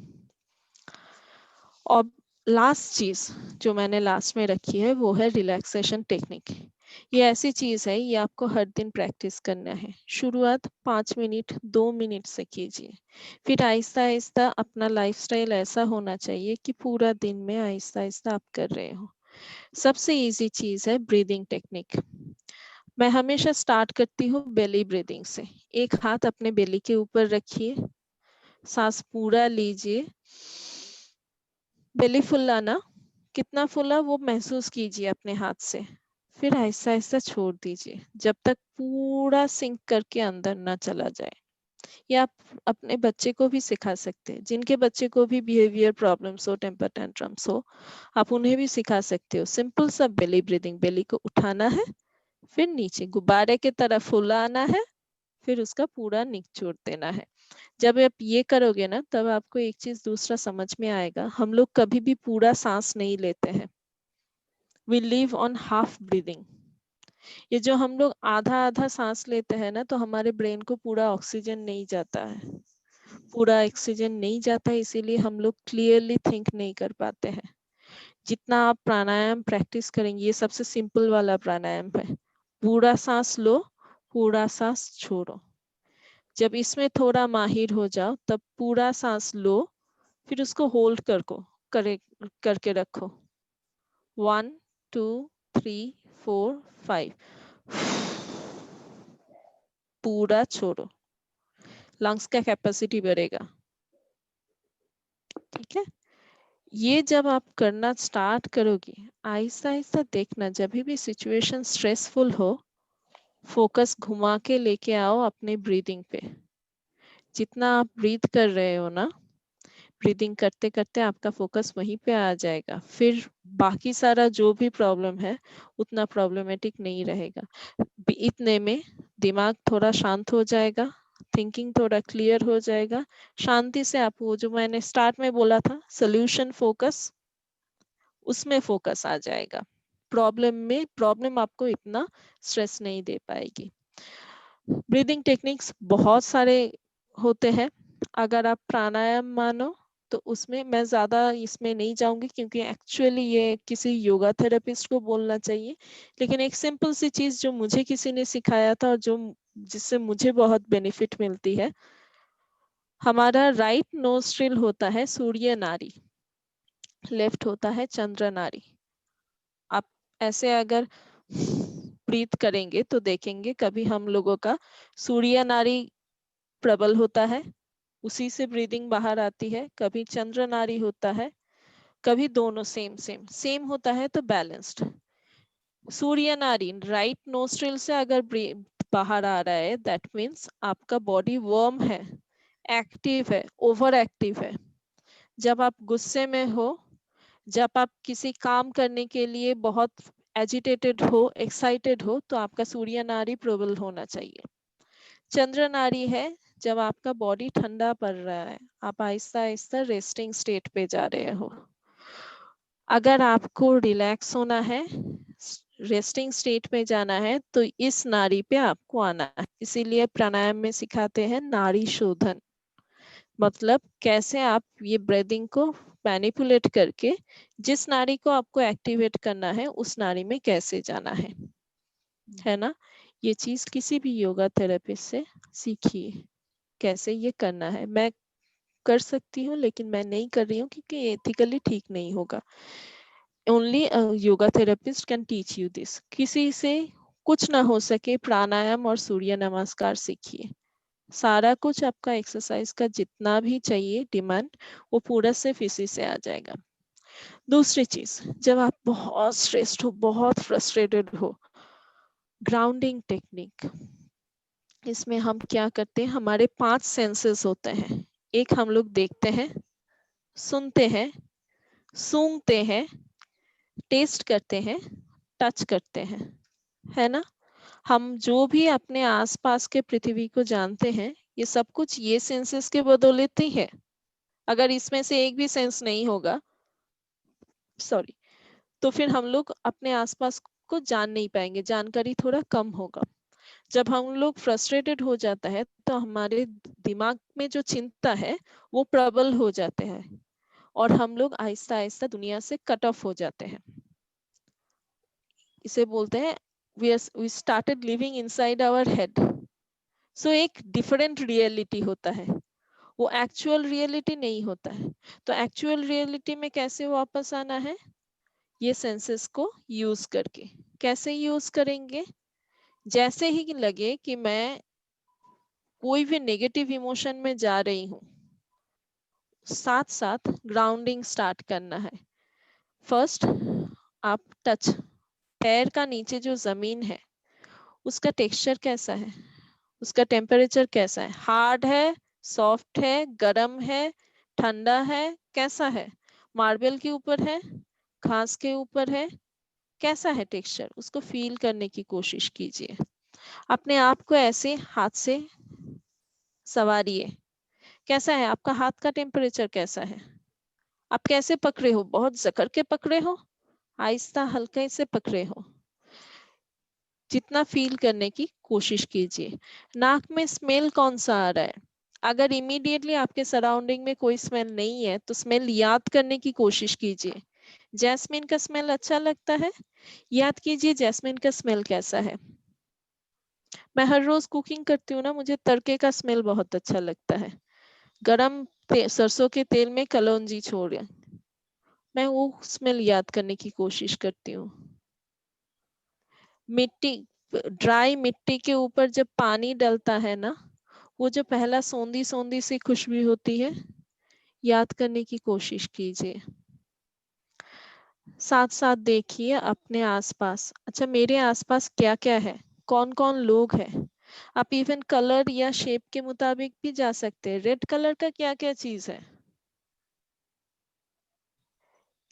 और लास्ट चीज जो मैंने लास्ट में रखी है वो है रिलैक्सेशन टेक्निक। ये ऐसी चीज है, ये आपको हर दिन प्रैक्टिस करना है। शुरुआत 5 मिनट 2 मिनट से कीजिए, फिर आहिस्ता आहिस्ता अपना लाइफस्टाइल ऐसा होना चाहिए कि पूरा दिन में आहिस्ता आहिस्ता आप कर रहे हो। सबसे इजी चीज है ब्रीदिंग टेक्निक। मैं हमेशा स्टार्ट करती हूँ बेली ब्रीदिंग से। एक हाथ अपने बेली के ऊपर रखिए, सांस पूरा लीजिए, बेली फुलाना, कितना फुला वो महसूस कीजिए अपने हाथ से। फिर आहिस्ता आहिस्ता छोड़ दीजिए जब तक पूरा सिंक करके अंदर ना चला जाए। ये आप अपने बच्चे को भी सिखा सकते हैं। जिनके बच्चे को भी बिहेवियर प्रॉब्लम्स हो, टेम्पर टेंट्रम्स हो, आप उन्हें भी सिखा सकते हो। सिंपल सा बेली ब्रीदिंग, बेली को उठाना है, फिर नीचे गुब्बारे की तरह फुलाना है, फिर उसका पूरा निचोड़ देना है। जब आप ये करोगे ना, तब आपको एक चीज दूसरा समझ में आएगा। हम लोग कभी भी पूरा सांस नहीं लेते हैं, we live on half breathing. ये जो हम लोग आधा आधा सांस लेते हैं ना, तो हमारे ब्रेन को पूरा ऑक्सीजन नहीं जाता है, पूरा ऑक्सीजन नहीं जाता है, इसीलिए हम लोग क्लियरली थिंक नहीं कर पाते हैं। जितना आप प्राणायाम प्रैक्टिस करेंगे, ये सबसे सिंपल वाला प्राणायाम है। पूरा सांस लो, पूरा सांस छोड़ो। जब इसमें थोड़ा माहिर हो जाओ, तब पूरा सांस लो, फिर उसको होल्ड करके रखो। 1 2 3 4 5, पूरा छोड़ो, लंग्स का कैपेसिटी बढ़ेगा। ठीक है। ये जब आप करना स्टार्ट करोगे, आहिस्ता आहिस्ता देखना, जब भी सिचुएशन स्ट्रेसफुल हो, फोकस घुमा के लेके आओ अपने ब्रीदिंग पे। जितना आप ब्रीथ कर रहे हो ना, ब्रीदिंग करते करते आपका फोकस वहीं पे आ जाएगा, फिर बाकी सारा जो भी प्रॉब्लम है उतना प्रॉब्लमेटिक नहीं रहेगा। इतने में दिमाग थोड़ा शांत हो जाएगा, थिंकिंग थोड़ा क्लियर हो जाएगा, शांति से आप वो जो मैंने स्टार्ट में बोला था सोल्यूशन फोकस, उसमें फोकस आ जाएगा। प्रॉब्लम आपको इतना स्ट्रेस नहीं दे पाएगी। ब्रीदिंग टेक्निक्स बहुत सारे होते हैं। अगर आप प्राणायाम मानो तो उसमें मैं ज्यादा इसमें नहीं जाऊंगी क्योंकि एक्चुअली ये किसी योगा थेरेपिस्ट को बोलना चाहिए, लेकिन एक सिंपल सी चीज जो मुझे किसी ने सिखाया था और जो जिससे मुझे बहुत बेनिफिट मिलती है, हमारा राइट नोस्ट्रिल होता है सूर्य नाड़ी, लेफ्ट होता है चंद्र नाड़ी। आप ऐसे अगर ब्रीथ करेंगे तो देखेंगे कभी हम लोगों का सूर्य नाड़ी प्रबल होता है, उसी से ब्रीदिंग बाहर आती है, कभी चंद्र नाड़ी होता है, कभी दोनों सेम होता है तो बैलेंस्ड। सूर्य नाड़ी राइट नोस्ट्रिल से अगर बाहर आ रहा है दैट मीन्स आपका बॉडी वार्म है, एक्टिव है, ओवर एक्टिव है। जब आप गुस्से में हो, जब आप किसी काम करने के लिए बहुत एजिटेटेड हो, एक्साइटेड हो, तो आपका सूर्य नाड़ी प्रबल होना चाहिए। चंद्र नाड़ी है जब आपका बॉडी ठंडा पड़ रहा है, आप आहिस्ता आहिस्ता रेस्टिंग स्टेट पे जा रहे हो। अगर आपको रिलैक्स होना है, रेस्टिंग स्टेट में जाना है, तो इस नाड़ी पे आपको आना है। इसीलिए प्राणायाम में सिखाते हैं नाड़ी शोधन, मतलब कैसे आप ये ब्रीदिंग को मैनिपुलेट करके जिस नाड़ी को आपको एक्टिवेट करना है उस नाड़ी में कैसे जाना है ना। ये चीज किसी भी योगा थेरेपिस्ट से सीखिए कैसे ये करना है। मैं कर सकती हूँ लेकिन मैं नहीं कर रही हूँ क्योंकि एथिकली ठीक नहीं होगा। Only yoga therapist can teach you this. किसी से कुछ ना हो सके, प्राणायाम और सूर्य नमस्कार सीखिए। सारा कुछ आपका एक्सरसाइज का जितना भी चाहिए डिमांड, वो पूरा सिर्फ इसी से आ जाएगा। दूसरी चीज, जब आप बहुत स्ट्रेस्ड हो, बहुत फ्रस्ट्रेटेड हो, ग्राउंडिंग टेक्निक, इसमें हम क्या करते हैं, हमारे 5 सेंसेस होते हैं। एक हम लोग देखते हैं, सुनते हैं, सूंघते हैं, टेस्ट करते हैं, टच करते हैं, है ना। हम जो भी अपने आसपास के पृथ्वी को जानते हैं, ये सब कुछ ये सेंसेस के बदौलत ही है। अगर इसमें से एक भी सेंस नहीं होगा, सॉरी, तो फिर हम लोग अपने आसपास को जान नहीं पाएंगे, जानकारी थोड़ा कम होगा। जब हम लोग फ्रस्ट्रेटेड हो जाता है तो हमारे दिमाग में जो चिंता है वो प्रबल हो जाते हैं और हम लोग आहिस्ता आहिस्ता दुनिया से कट ऑफ हो जाते हैं। इसे बोलते हैं we started living inside our head। सो एक डिफरेंट रियलिटी होता है, वो एक्चुअल रियलिटी नहीं होता है। तो एक्चुअल रियलिटी में कैसे वापस आना है, ये सेंसेस को यूज करके। कैसे यूज करेंगे, जैसे ही लगे कि मैं कोई भी नेगेटिव इमोशन में जा रही हूँ, साथ साथ ग्राउंडिंग स्टार्ट करना है। फर्स्ट आप टच, पैर का नीचे जो जमीन है उसका टेक्सचर कैसा है, उसका टेम्परेचर कैसा है, हार्ड है, सॉफ्ट है, गर्म है, ठंडा है, कैसा है, मार्बल के ऊपर है, घास के ऊपर है, कैसा है टेक्सचर, उसको फील करने की कोशिश कीजिए। अपने आप को ऐसे हाथ से सवारिए, कैसा है आपका हाथ का टेम्परेचर, कैसा है, आप कैसे पकड़े हो, बहुत जकड़ के पकड़े हो, आहिस्ता हल्के से पकड़े हो, जितना फील करने की कोशिश कीजिए। नाक में स्मेल कौन सा आ रहा है, अगर इमीडिएटली आपके सराउंडिंग में कोई स्मेल नहीं है तो स्मेल याद करने की कोशिश कीजिए। जैस्मिन का स्मेल अच्छा लगता है, याद कीजिए जैस्मिन का स्मेल कैसा है। मैं हर रोज कुकिंग करती हूँ ना, मुझे तड़के का स्मेल बहुत अच्छा लगता है, गरम सरसों के तेल में कलौंजी छोड़, मैं वो स्मेल याद करने की कोशिश करती हूँ। मिट्टी, ड्राई मिट्टी के ऊपर जब पानी डलता है ना, वो जो पहला सौंधी सौंधी सी खुशबू होती है, याद करने की कोशिश कीजिए। साथ साथ देखिए अपने आसपास, अच्छा मेरे आसपास क्या क्या है, कौन कौन लोग हैं। आप इवन कलर या शेप के मुताबिक भी जा सकते हैं। रेड कलर का क्या क्या चीज है,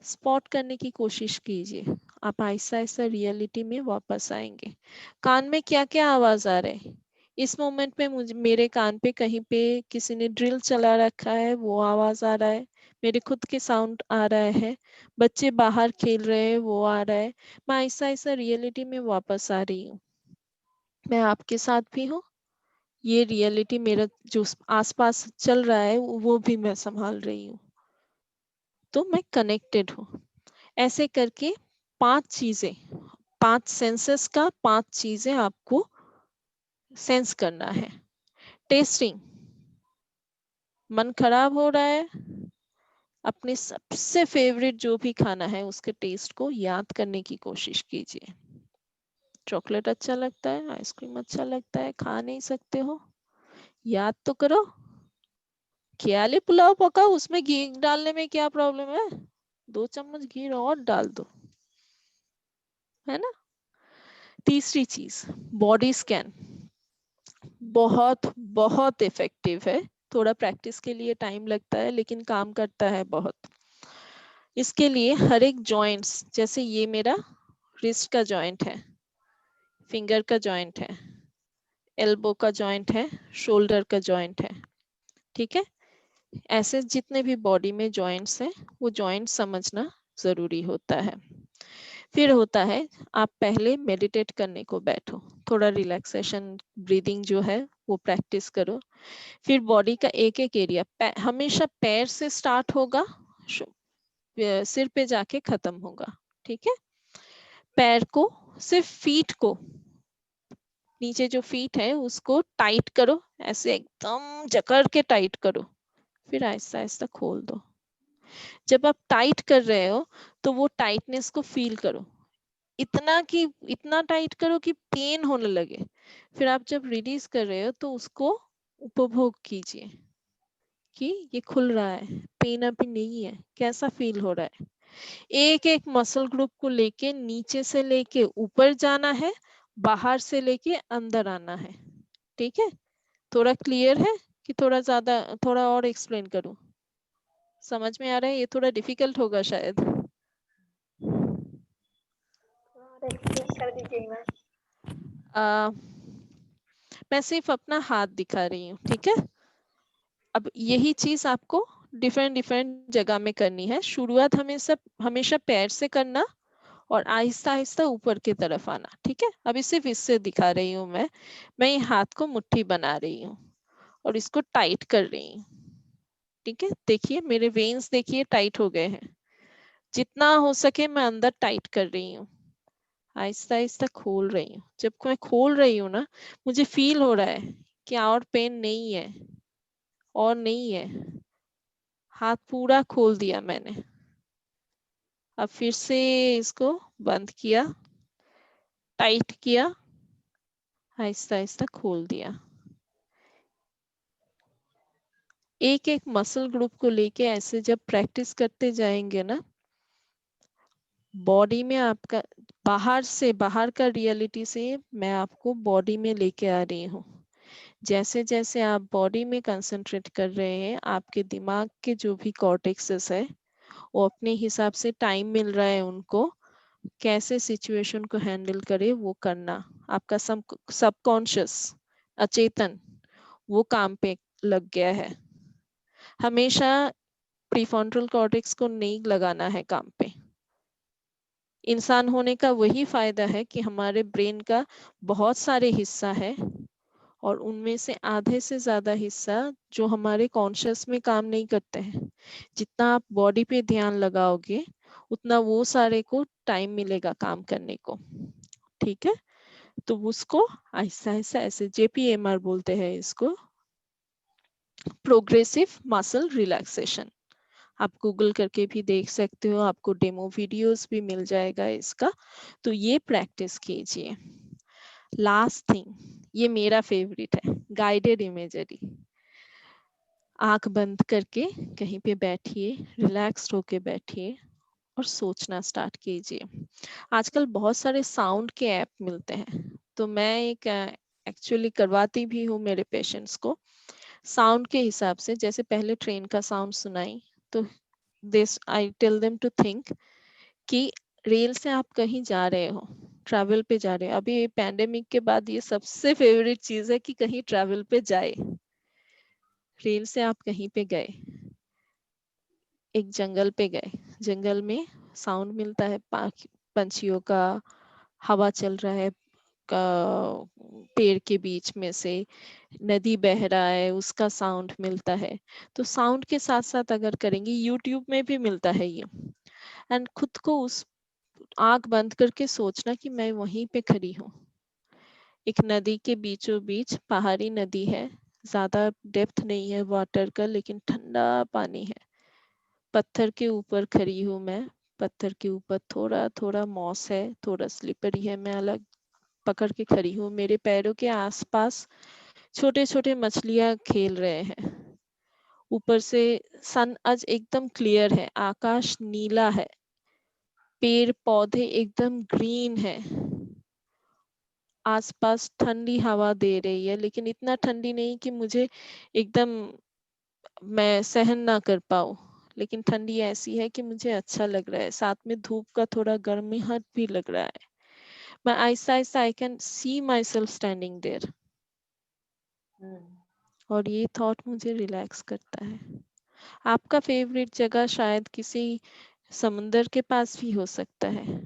स्पॉट करने की कोशिश कीजिए। आप आहिस्ता आहिस्ता रियलिटी में वापस आएंगे। कान में क्या क्या आवाज आ रहे हैं इस मोमेंट पे? मुझे मेरे कान पे कहीं पे किसी ने ड्रिल चला रखा है, वो आवाज आ रहा है। मेरे खुद के साउंड आ रहा है। बच्चे बाहर खेल रहे हैं, वो आ रहा है। मैं आहिस्ता आहिस्ता रियलिटी में वापस आ रही हूँ। मैं आपके साथ भी हूँ। ये रियलिटी मेरा जो आसपास चल रहा है वो भी मैं संभाल रही हूँ। तो मैं कनेक्टेड हूँ। ऐसे करके 5 चीजें, 5 सेंसेस का 5 चीजें आपको सेंस करना है। टेस्टिंग, मन खराब हो रहा है, अपने सबसे फेवरेट जो भी खाना है उसके टेस्ट को याद करने की कोशिश कीजिए। चॉकलेट अच्छा लगता है, आइसक्रीम अच्छा लगता है, खा नहीं सकते हो, याद तो करो। ख्याली पुलाव पका, उसमें घी डालने में क्या प्रॉब्लम है? 2 चम्मच घी और डाल दो, है ना। तीसरी चीज, बॉडी स्कैन। बहुत बहुत इफेक्टिव है। थोड़ा प्रैक्टिस के लिए टाइम लगता है लेकिन काम करता है बहुत। इसके लिए हर एक जॉइंट्स, जैसे ये मेरा रिस्ट का जॉइंट है, फिंगर का जॉइंट है, एल्बो का जॉइंट है, शोल्डर का जॉइंट है, ठीक है। ऐसे जितने भी बॉडी में जॉइंट्स हैं वो जॉइंट समझना जरूरी होता है। फिर होता है, आप पहले मेडिटेट करने को बैठो, थोड़ा रिलैक्सेशन ब्रीदिंग जो है वो प्रैक्टिस करो। फिर बॉडी का एक एक एरिया, हमेशा पैर से स्टार्ट होगा, सिर पे जाके खत्म होगा, ठीक है। पैर को, सिर्फ फीट को, नीचे जो फीट है उसको टाइट करो, ऐसे एकदम जकड़ के टाइट करो। फिर आहिस्ता आहिस्ता खोल दो। जब आप टाइट कर रहे हो तो वो टाइटनेस को फील करो, इतना टाइट करो कि पेन होने लगे। फिर आप जब रिलीज कर रहे हो तो उसको उपभोग कीजिए कि ये खुल रहा है, पेन अभी नहीं है, कैसा फील हो रहा है। एक एक मसल ग्रुप को लेके नीचे से लेके ऊपर जाना है, बाहर से लेके अंदर आना है, ठीक है। थोड़ा क्लियर है कि थोड़ा ज्यादा, थोड़ा और एक्सप्लेन करूं? समझ में आ रहा है? ये थोड़ा डिफिकल्ट होगा शायद। और एक्सप्लेन कर दीजिए एक बार। मैं सिर्फ अपना हाथ दिखा रही हूँ, ठीक है। अब यही चीज आपको डिफरेंट डिफरेंट जगह में करनी है। शुरुआत हमेशा पैर से करना और आहिस्ता आहिस्ता ऊपर की तरफ आना, ठीक है। अभी सिर्फ इससे दिखा रही हूँ मैं ये हाथ को मुट्ठी बना रही हूँ और इसको टाइट कर रही हूँ, ठीक है। देखिए मेरे वेन्स देखिए टाइट हो गए हैं। जितना हो सके मैं अंदर टाइट कर रही हूँ, आहिस्ता आहिस्ता खोल रही हूँ। जब मैं खोल रही हूँ ना, मुझे फील हो रहा है कि और पेन नहीं है, और नहीं है। हाथ पूरा खोल दिया मैंने। अब फिर से इसको बंद किया, टाइट किया, आहिस्ता आहिस्ता खोल दिया। एक एक मसल ग्रुप को लेके ऐसे जब प्रैक्टिस करते जाएंगे ना, बॉडी में आपका, बाहर का रियलिटी से मैं आपको बॉडी में लेके आ रही हूँ। जैसे जैसे आप बॉडी में कंसंट्रेट कर रहे हैं, आपके दिमाग के जो भी कॉर्टेक्सेस है वो अपने हिसाब से टाइम मिल रहा है उनको कैसे सिचुएशन को हैंडल करे वो करना। आपका सबकॉन्शियस, अचेतन, वो काम पे लग गया है। हमेशा प्रीफ्रंटल कॉर्टेक्स को नहीं लगाना है काम पे। इंसान होने का वही फायदा है कि हमारे ब्रेन का बहुत सारे हिस्सा है और उनमें से आधे से ज्यादा हिस्सा जो हमारे कॉन्शियस में काम नहीं करते हैं। जितना आप बॉडी पे ध्यान लगाओगे उतना वो सारे को टाइम मिलेगा काम करने को, ठीक है। तो उसको आहिस्ता आहिस्ता, ऐसे JPMR बोलते हैं इसको, प्रोग्रेसिव मसल रिलैक्सेशन। आप गूगल करके भी देख सकते हो, आपको डेमो वीडियोस भी मिल जाएगा इसका। तो ये प्रैक्टिस कीजिए। लास्ट थिंग, ये मेरा फेवरेट है, गाइडेड इमेजरी। आंख बंद करके कहीं पे बैठिए, रिलैक्स्ड होके बैठिए और सोचना स्टार्ट कीजिए। आजकल बहुत सारे साउंड के ऐप मिलते हैं, तो मैं एक एक्चुअली करवाती भी हूँ मेरे पेशेंट्स को साउंड के हिसाब से। जैसे पहले ट्रेन का साउंड सुनाई तो this I tell them to think कि रेल से आप कहीं जा रहे हो, ट्रैवल पे जा रहे हो। अभी पैंडेमिक के बाद ये सबसे फेवरेट चीज है कि कहीं ट्रैवल पे जाए। रेल से आप कहीं पे गए, एक जंगल पे गए, जंगल में साउंड मिलता है पंछियों का, हवा चल रहा है पेड़ के बीच में से, नदी बह रहा है उसका साउंड मिलता है। तो साउंड के साथ साथ अगर करेंगे, यूट्यूब में भी मिलता है ये, एंड खुद को उस आंख बंद करके सोचना कि मैं वहीं पे खड़ी हूँ, एक नदी के बीचों बीच, पहाड़ी नदी है, ज्यादा डेप्थ नहीं है वाटर का, लेकिन ठंडा पानी है, पत्थर के ऊपर खड़ी हूँ मैं, पत्थर के ऊपर थोड़ा थोड़ा मॉस है, थोड़ा स्लिपरी है, मैं अलग पकड़ के खड़ी हूँ, मेरे पैरों के आसपास छोटे छोटे मछलियां खेल रहे हैं, ऊपर से सन आज एकदम क्लियर है, आकाश नीला है, पेड़ पौधे एकदम ग्रीन है, आसपास ठंडी हवा दे रही है, लेकिन इतना ठंडी नहीं कि मुझे एकदम मैं सहन ना कर पाऊँ, लेकिन ठंडी ऐसी है कि मुझे अच्छा लग रहा है, साथ में धूप का थोड़ा गर्मीहट भी लग रहा है। मैं आहिस्ता आहिस्ता I can see myself standing there, और ये थॉट मुझे रिलैक्स करता है। आपका फेवरेट जगह शायद किसी समुंदर के पास भी हो सकता है,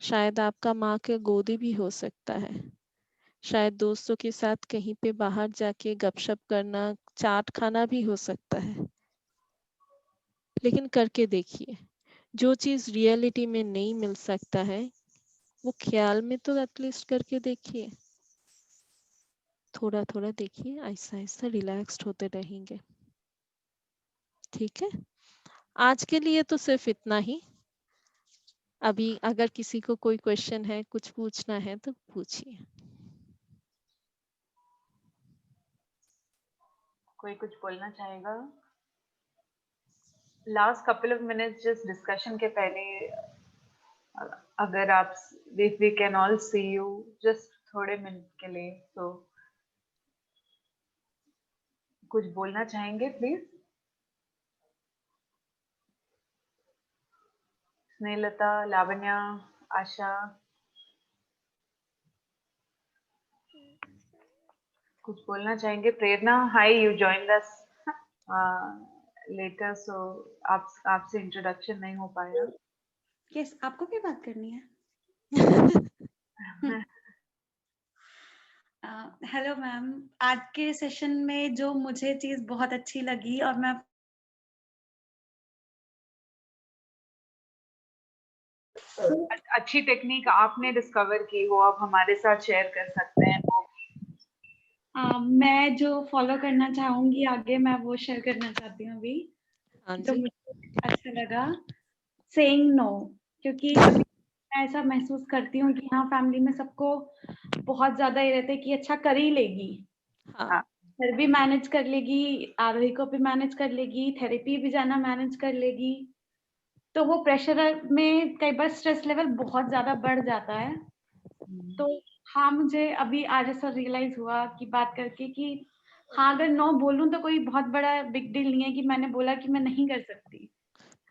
शायद आपका माँ का गोदी भी हो सकता है, शायद दोस्तों के साथ कहीं पे बाहर जाके गपशप करना, चाट खाना भी हो सकता है। लेकिन करके देखिए, जो चीज रियलिटी में नहीं मिल सकता है वो ख्याल में तो एटलीस्ट करके देखिए, थोड़ा थोड़ा देखिए, आहिस्ता आहिस्ता रिलैक्स्ड होते रहेंगे। ठीक है, आज के लिए तो सिर्फ इतना ही। अभी अगर किसी को कोई क्वेश्चन है, कुछ पूछना है तो पूछिए। कोई कुछ बोलना चाहेगा? Last couple of minutes just discussion के पहले, अगर आप if we can all see you just थोड़े मिनट के लिए, तो कुछ बोलना चाहेंगे प्लीज? स्नेहलता, लावण्या, आशा, कुछ बोलना चाहेंगे? प्रेरणा, हाय, यू जॉइंड अस लेटर, सो आपसे इंट्रोडक्शन नहीं हो पाया। यस, आपको भी बात करनी है? हेलो मैम, आज के सेशन में जो मुझे चीज बहुत अच्छी लगी और मैं अच्छी टेक्निक आपने डिस्कवर की हो, आप हमारे साथ शेयर कर सकते हैं वो। मैं जो फॉलो करना चाहूंगी आगे, मैं वो शेयर करना चाहती हूँ अभी। जो मुझे अच्छा लगा, सेइंग नो, क्योंकि अभी मैं ऐसा महसूस करती हूँ कि हाँ, फैमिली में सबको बहुत ज्यादा ये रहता है कि अच्छा कर ही लेगी, हाँ, घर भी मैनेज कर लेगी, आरोही को भी मैनेज कर लेगी, थेरेपी भी जाना मैनेज कर लेगी, तो वो प्रेशर में कई बार स्ट्रेस लेवल बहुत ज्यादा बढ़ जाता है। तो हाँ, मुझे अभी आज ऐसा रियलाइज हुआ कि बात करके कि हाँ, अगर नो बोलूं तो कोई बहुत बड़ा बिग डील नहीं है कि मैंने बोला कि मैं नहीं कर सकती।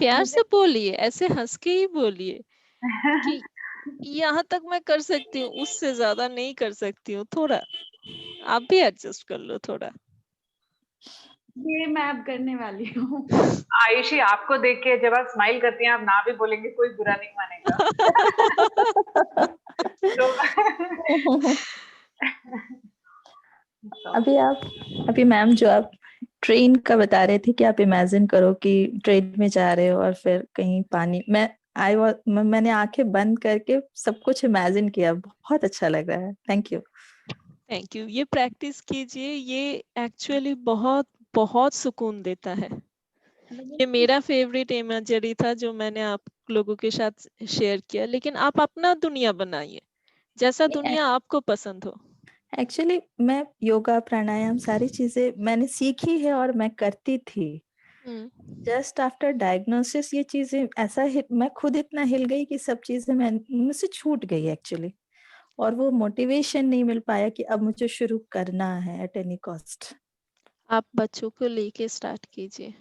प्यार मुझे से बोलिए, ऐसे हंस के ही बोलिए कि यहाँ तक मैं कर सकती हूँ, उससे ज्यादा नहीं कर सकती हूँ, थोड़ा आप भी एडजस्ट कर लो थोड़ा। ये मैं अब करने वाली हूँ। आयुषी, आपको देख के जब आप स्माइल करती हैं, आप ना भी बोलेंगे कोई बुरा नहीं मानेगा। अभी मैम जो आप ट्रेन का बता रहे थे कि आप इमेजिन करो कि ट्रेन में जा रहे हो और फिर कहीं पानी, मैंने आंखें बंद करके सब कुछ इमेजिन किया, बहुत अच्छा लग रहा है। Thank you. थैंक यू, ये प्रैक्टिस कीजिए, ये एक्चुअली बहुत बहुत सुकून देता है। ये मेरा फेवरेट इमेजरी था जो मैंने आप लोगों के साथ शेयर किया, लेकिन आप अपना दुनिया बनाइए, जैसा दुनिया आपको पसंद हो। एक्चुअली मैं योगा प्राणायाम सारी चीजें मैंने सीखी है और मैं करती थी। जस्ट आफ्टर डायग्नोसिस ये चीजें ऐसा मैं खुद इतना हिल गई कि सब चीजें मुझसे छूट गई एक्चुअली, और वो मोटिवेशन नहीं मिल पाया कि अब मुझे शुरू करना है एट एनी कॉस्ट। आप बच्चों को लेके स्टार्ट कीजिए,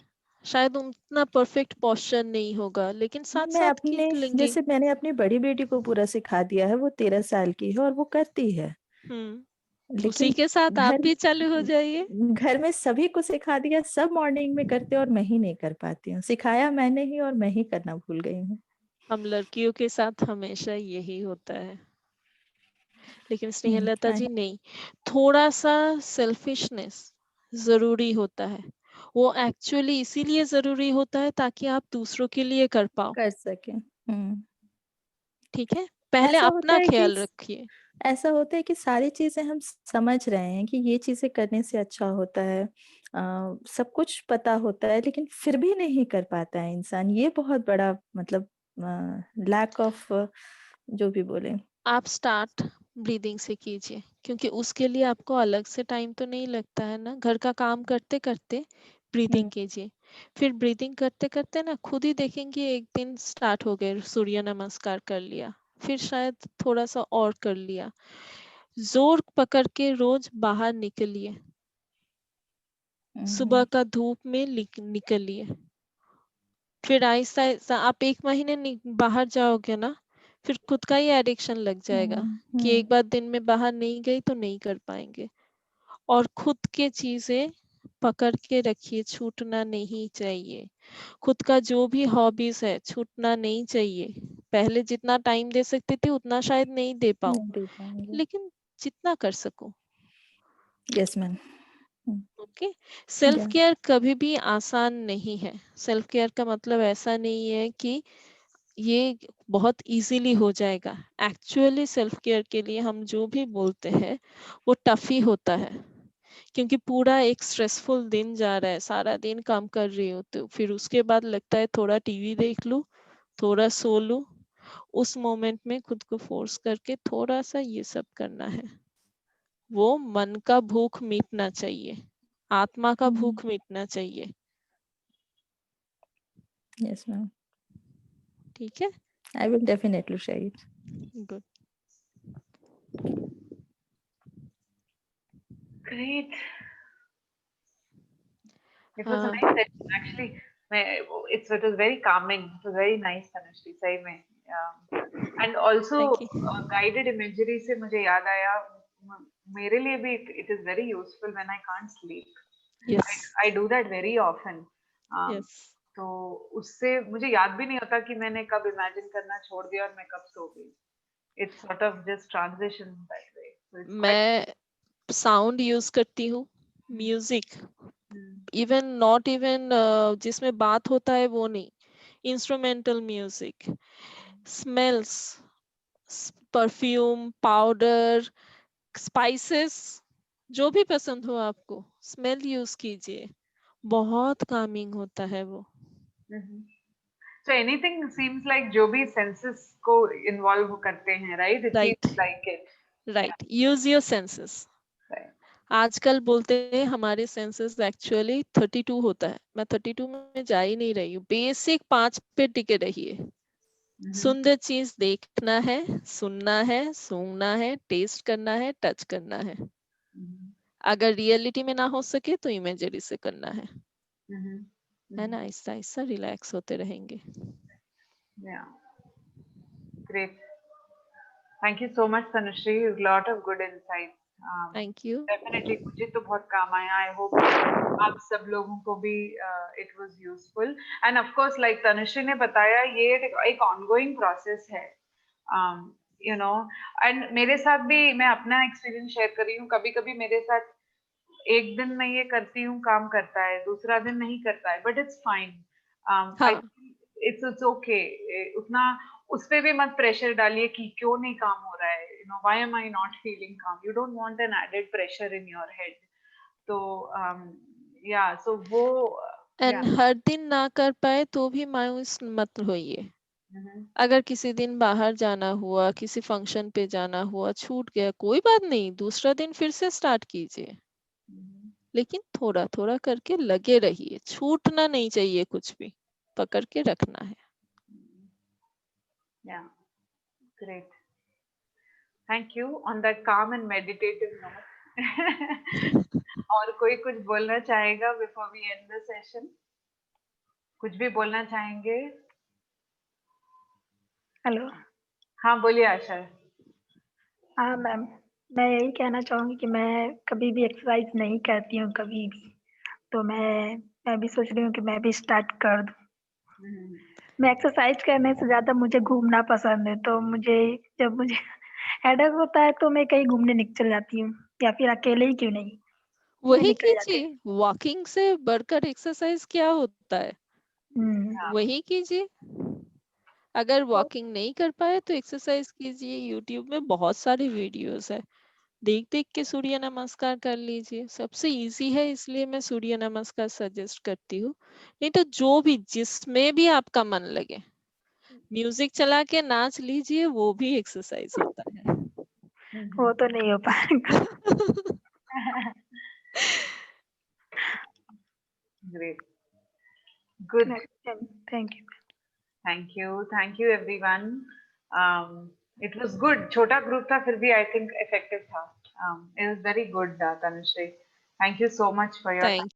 शायद उतना परफेक्ट पोस्चर नहीं होगा, लेकिन साथ मैं साथ अपने खींच लेंगी। जैसे मैंने अपनी बड़ी बेटी को पूरा सिखा दिया है, वो 13 साल की है और वो करती है, उसी लेकिन के साथ आप घर भी चालू हो जाइए। घर में सभी को सिखा दिया, सब मॉर्निंग में करते और मैं ही नहीं कर पाती हूँ। सिखाया मैंने ही और मैं ही करना भूल गई हूँ। हम लड़कियों के साथ हमेशा यही होता है। लेकिन स्नेहलता जी नहीं, थोड़ा सा सेल्फिशनेस जरूरी होता है। वो एक्चुअली इसीलिए जरूरी होता है ताकि आप दूसरों के लिए कर पाओ। कर सके। ठीक है, पहले ऐसा होता अपना है कि ख्याल रखिए। ऐसा होता है कि सारी चीजें हम समझ रहे हैं कि ये चीजें करने से अच्छा होता है, सब कुछ पता होता है, लेकिन फिर भी नहीं कर पाता है इंसान। ये बहुत बड़ा मतलब लैक ऑफ जो भी बोले। आप स्टार्ट ब्रीदिंग से कीजिए, क्योंकि उसके लिए आपको अलग से टाइम तो नहीं लगता है ना। घर का काम करते करते ब्रीदिंग कीजिए, फिर ब्रीदिंग करते करते ना खुद ही देखेंगे एक दिन स्टार्ट हो गए, सूर्य नमस्कार कर लिया, फिर शायद थोड़ा सा और कर लिया। जोर पकड़ के रोज बाहर निकलिए, सुबह का धूप में निकलिए, फिर आहिस्ता आहिस्ता आप 1 महीने बाहर जाओगे ना, फिर खुद का ही एडिक्शन लग जाएगा कि एक बार दिन में बाहर नहीं गई तो नहीं कर पाएंगे। और खुद के चीजें पकड़ के रखिए, छूटना नहीं चाहिए। खुद का जो भी हॉबीज है छूटना नहीं चाहिए। पहले जितना टाइम दे सकती थी उतना शायद नहीं दे पाऊं, नहीं दे पाएंगे। लेकिन जितना कर सकूं। Yes ma'am. Okay, self care कभी भी आसान नहीं है। सेल्फ केयर का मतलब ऐसा नहीं है कि ये बहुत इजीली हो जाएगा। एक्चुअली सेल्फ केयर के लिए हम जो भी बोलते हैं वो टफ ही होता है, क्योंकि पूरा एक स्ट्रेसफुल दिन जा रहा है, सारा दिन काम कर रही हो, तो फिर उसके बाद लगता है थोड़ा टीवी देख लूं, थोड़ा सो लूं। उस मोमेंट में खुद को फोर्स करके थोड़ा सा ये सब करना है। वो मन का भूख मिटना चाहिए, आत्मा का भूख मिटना चाहिए। यस मैम, ठीक है, I will definitely share it. Good. Great. It was a nice session, actually. It was very calming. It was very nice, Tanushree, सही में. And also Thank you. guided imagery से मुझे याद आया, मेरे लिए भी it is very useful when I can't sleep. Yes. I do that very often. Yes. तो उससे मुझे याद भी नहीं होता कि मैंने कब इमेजिन करना छोड़ दिया और मैं कब सो गई. It's sort of just transition that way. So it's मैं साउंड यूज करती हूँ, म्यूजिक, इवन नॉट इवन जिसमें बात होता है वो नहीं, instrumental music, smells, perfume, powder, spices, जो भी पसंद हो आपको, स्मेल यूज कीजिए, बहुत कामिंग होता है वो। So anything seems like जो भी senses को involve करते हैं, right? It seems like it. Right. Use your senses. Right. आजकल बोलते हैं हमारे सेंसेस एक्चुअली 32 होता है, मैं 32 में जा ही नहीं रही हूँ। बेसिक 5 पे टिके रहिए। सुंदर चीज देखना है, सुनना है, सूंघना है, टेस्ट करना है, टच करना है। अगर रियलिटी में ना हो सके तो इमेजरी से करना है ना। आहिस्ता आहिस्ता रिलैक्स होते रहेंगे। Yeah. Great. Thank you so much, Tanushree. A lot of good insights. Thank you. Definitely, मुझे तो बहुत काम आया. I hope आप सब लोगों को भी it was useful. And of course, like Tanushree ने बताया, ये एक ongoing process है. You know, and मेरे साथ भी मैं अपना experience share कर रही हूँ. कभी-कभी मेरे साथ एक दिन मैं ये करती हूँ, काम करता है, दूसरा दिन नहीं करता है, but it's fine. It's okay. उतना उस पे भी मत प्रेशर डालिए कि क्यों नहीं काम हो रहा है. You know, why am I not feeling calm? You don't want an added pressure in your head. तो yeah, so वो and हर दिन ना कर पाए तो भी मायूस मत होइए। अगर किसी दिन बाहर जाना हुआ, किसी फंक्शन पे जाना हुआ, छूट गया, कोई बात नहीं, दूसरा दिन फिर से स्टार्ट कीजिए। लेकिन थोड़ा थोड़ा करके लगे रहिए, छूटना नहीं चाहिए, कुछ भी पकड़ के रखना है। Yeah, great. Thank you on that calm and meditative note. और कोई कुछ बोलना चाहेगा before we end the session? कुछ भी बोलना चाहेंगे? हेलो। हाँ बोलिए आशा। हाँ मैम, मैं यही कहना चाहूँगी कि मैं कभी भी एक्सरसाइज नहीं करती हूँ कभी भी, तो मैं भी सोच रही हूँ कि मैं भी स्टार्ट कर दूँ। मैं एक्सरसाइज करने से ज़्यादा मुझे घूमना पसंद है, तो जब मुझे हेडेक होता है तो मैं कहीं घूमने निकल जाती हूँ, या फिर अकेले ही क्यों नहीं, मैं वही निकल जाती कीजिए, वॉकिंग से बढ़कर एक्सरसाइज क्या होता है, हूँ। वही कीजिए। अगर वॉकिंग नहीं कर पाए तो एक्सरसाइज कीजिए। यूट्यूब में बहुत सारे वीडियोस है, देख देख के सूर्य नमस्कार कर लीजिए। सबसे इजी है, इसलिए मैं सूर्य नमस्कार सजेस्ट करती हूँ। नहीं तो जो भी, जिसमें भी आपका मन लगे, म्यूजिक चला के नाच लीजिए, वो भी एक्सरसाइज होता है। वो तो नहीं हो पाएगा। Great. Good. Thank you. Thank you. Thank you everyone. It was good. छोटा group था फिर भी I think effective था. It was very good, Tanushree. Thank you so much for your time. Thank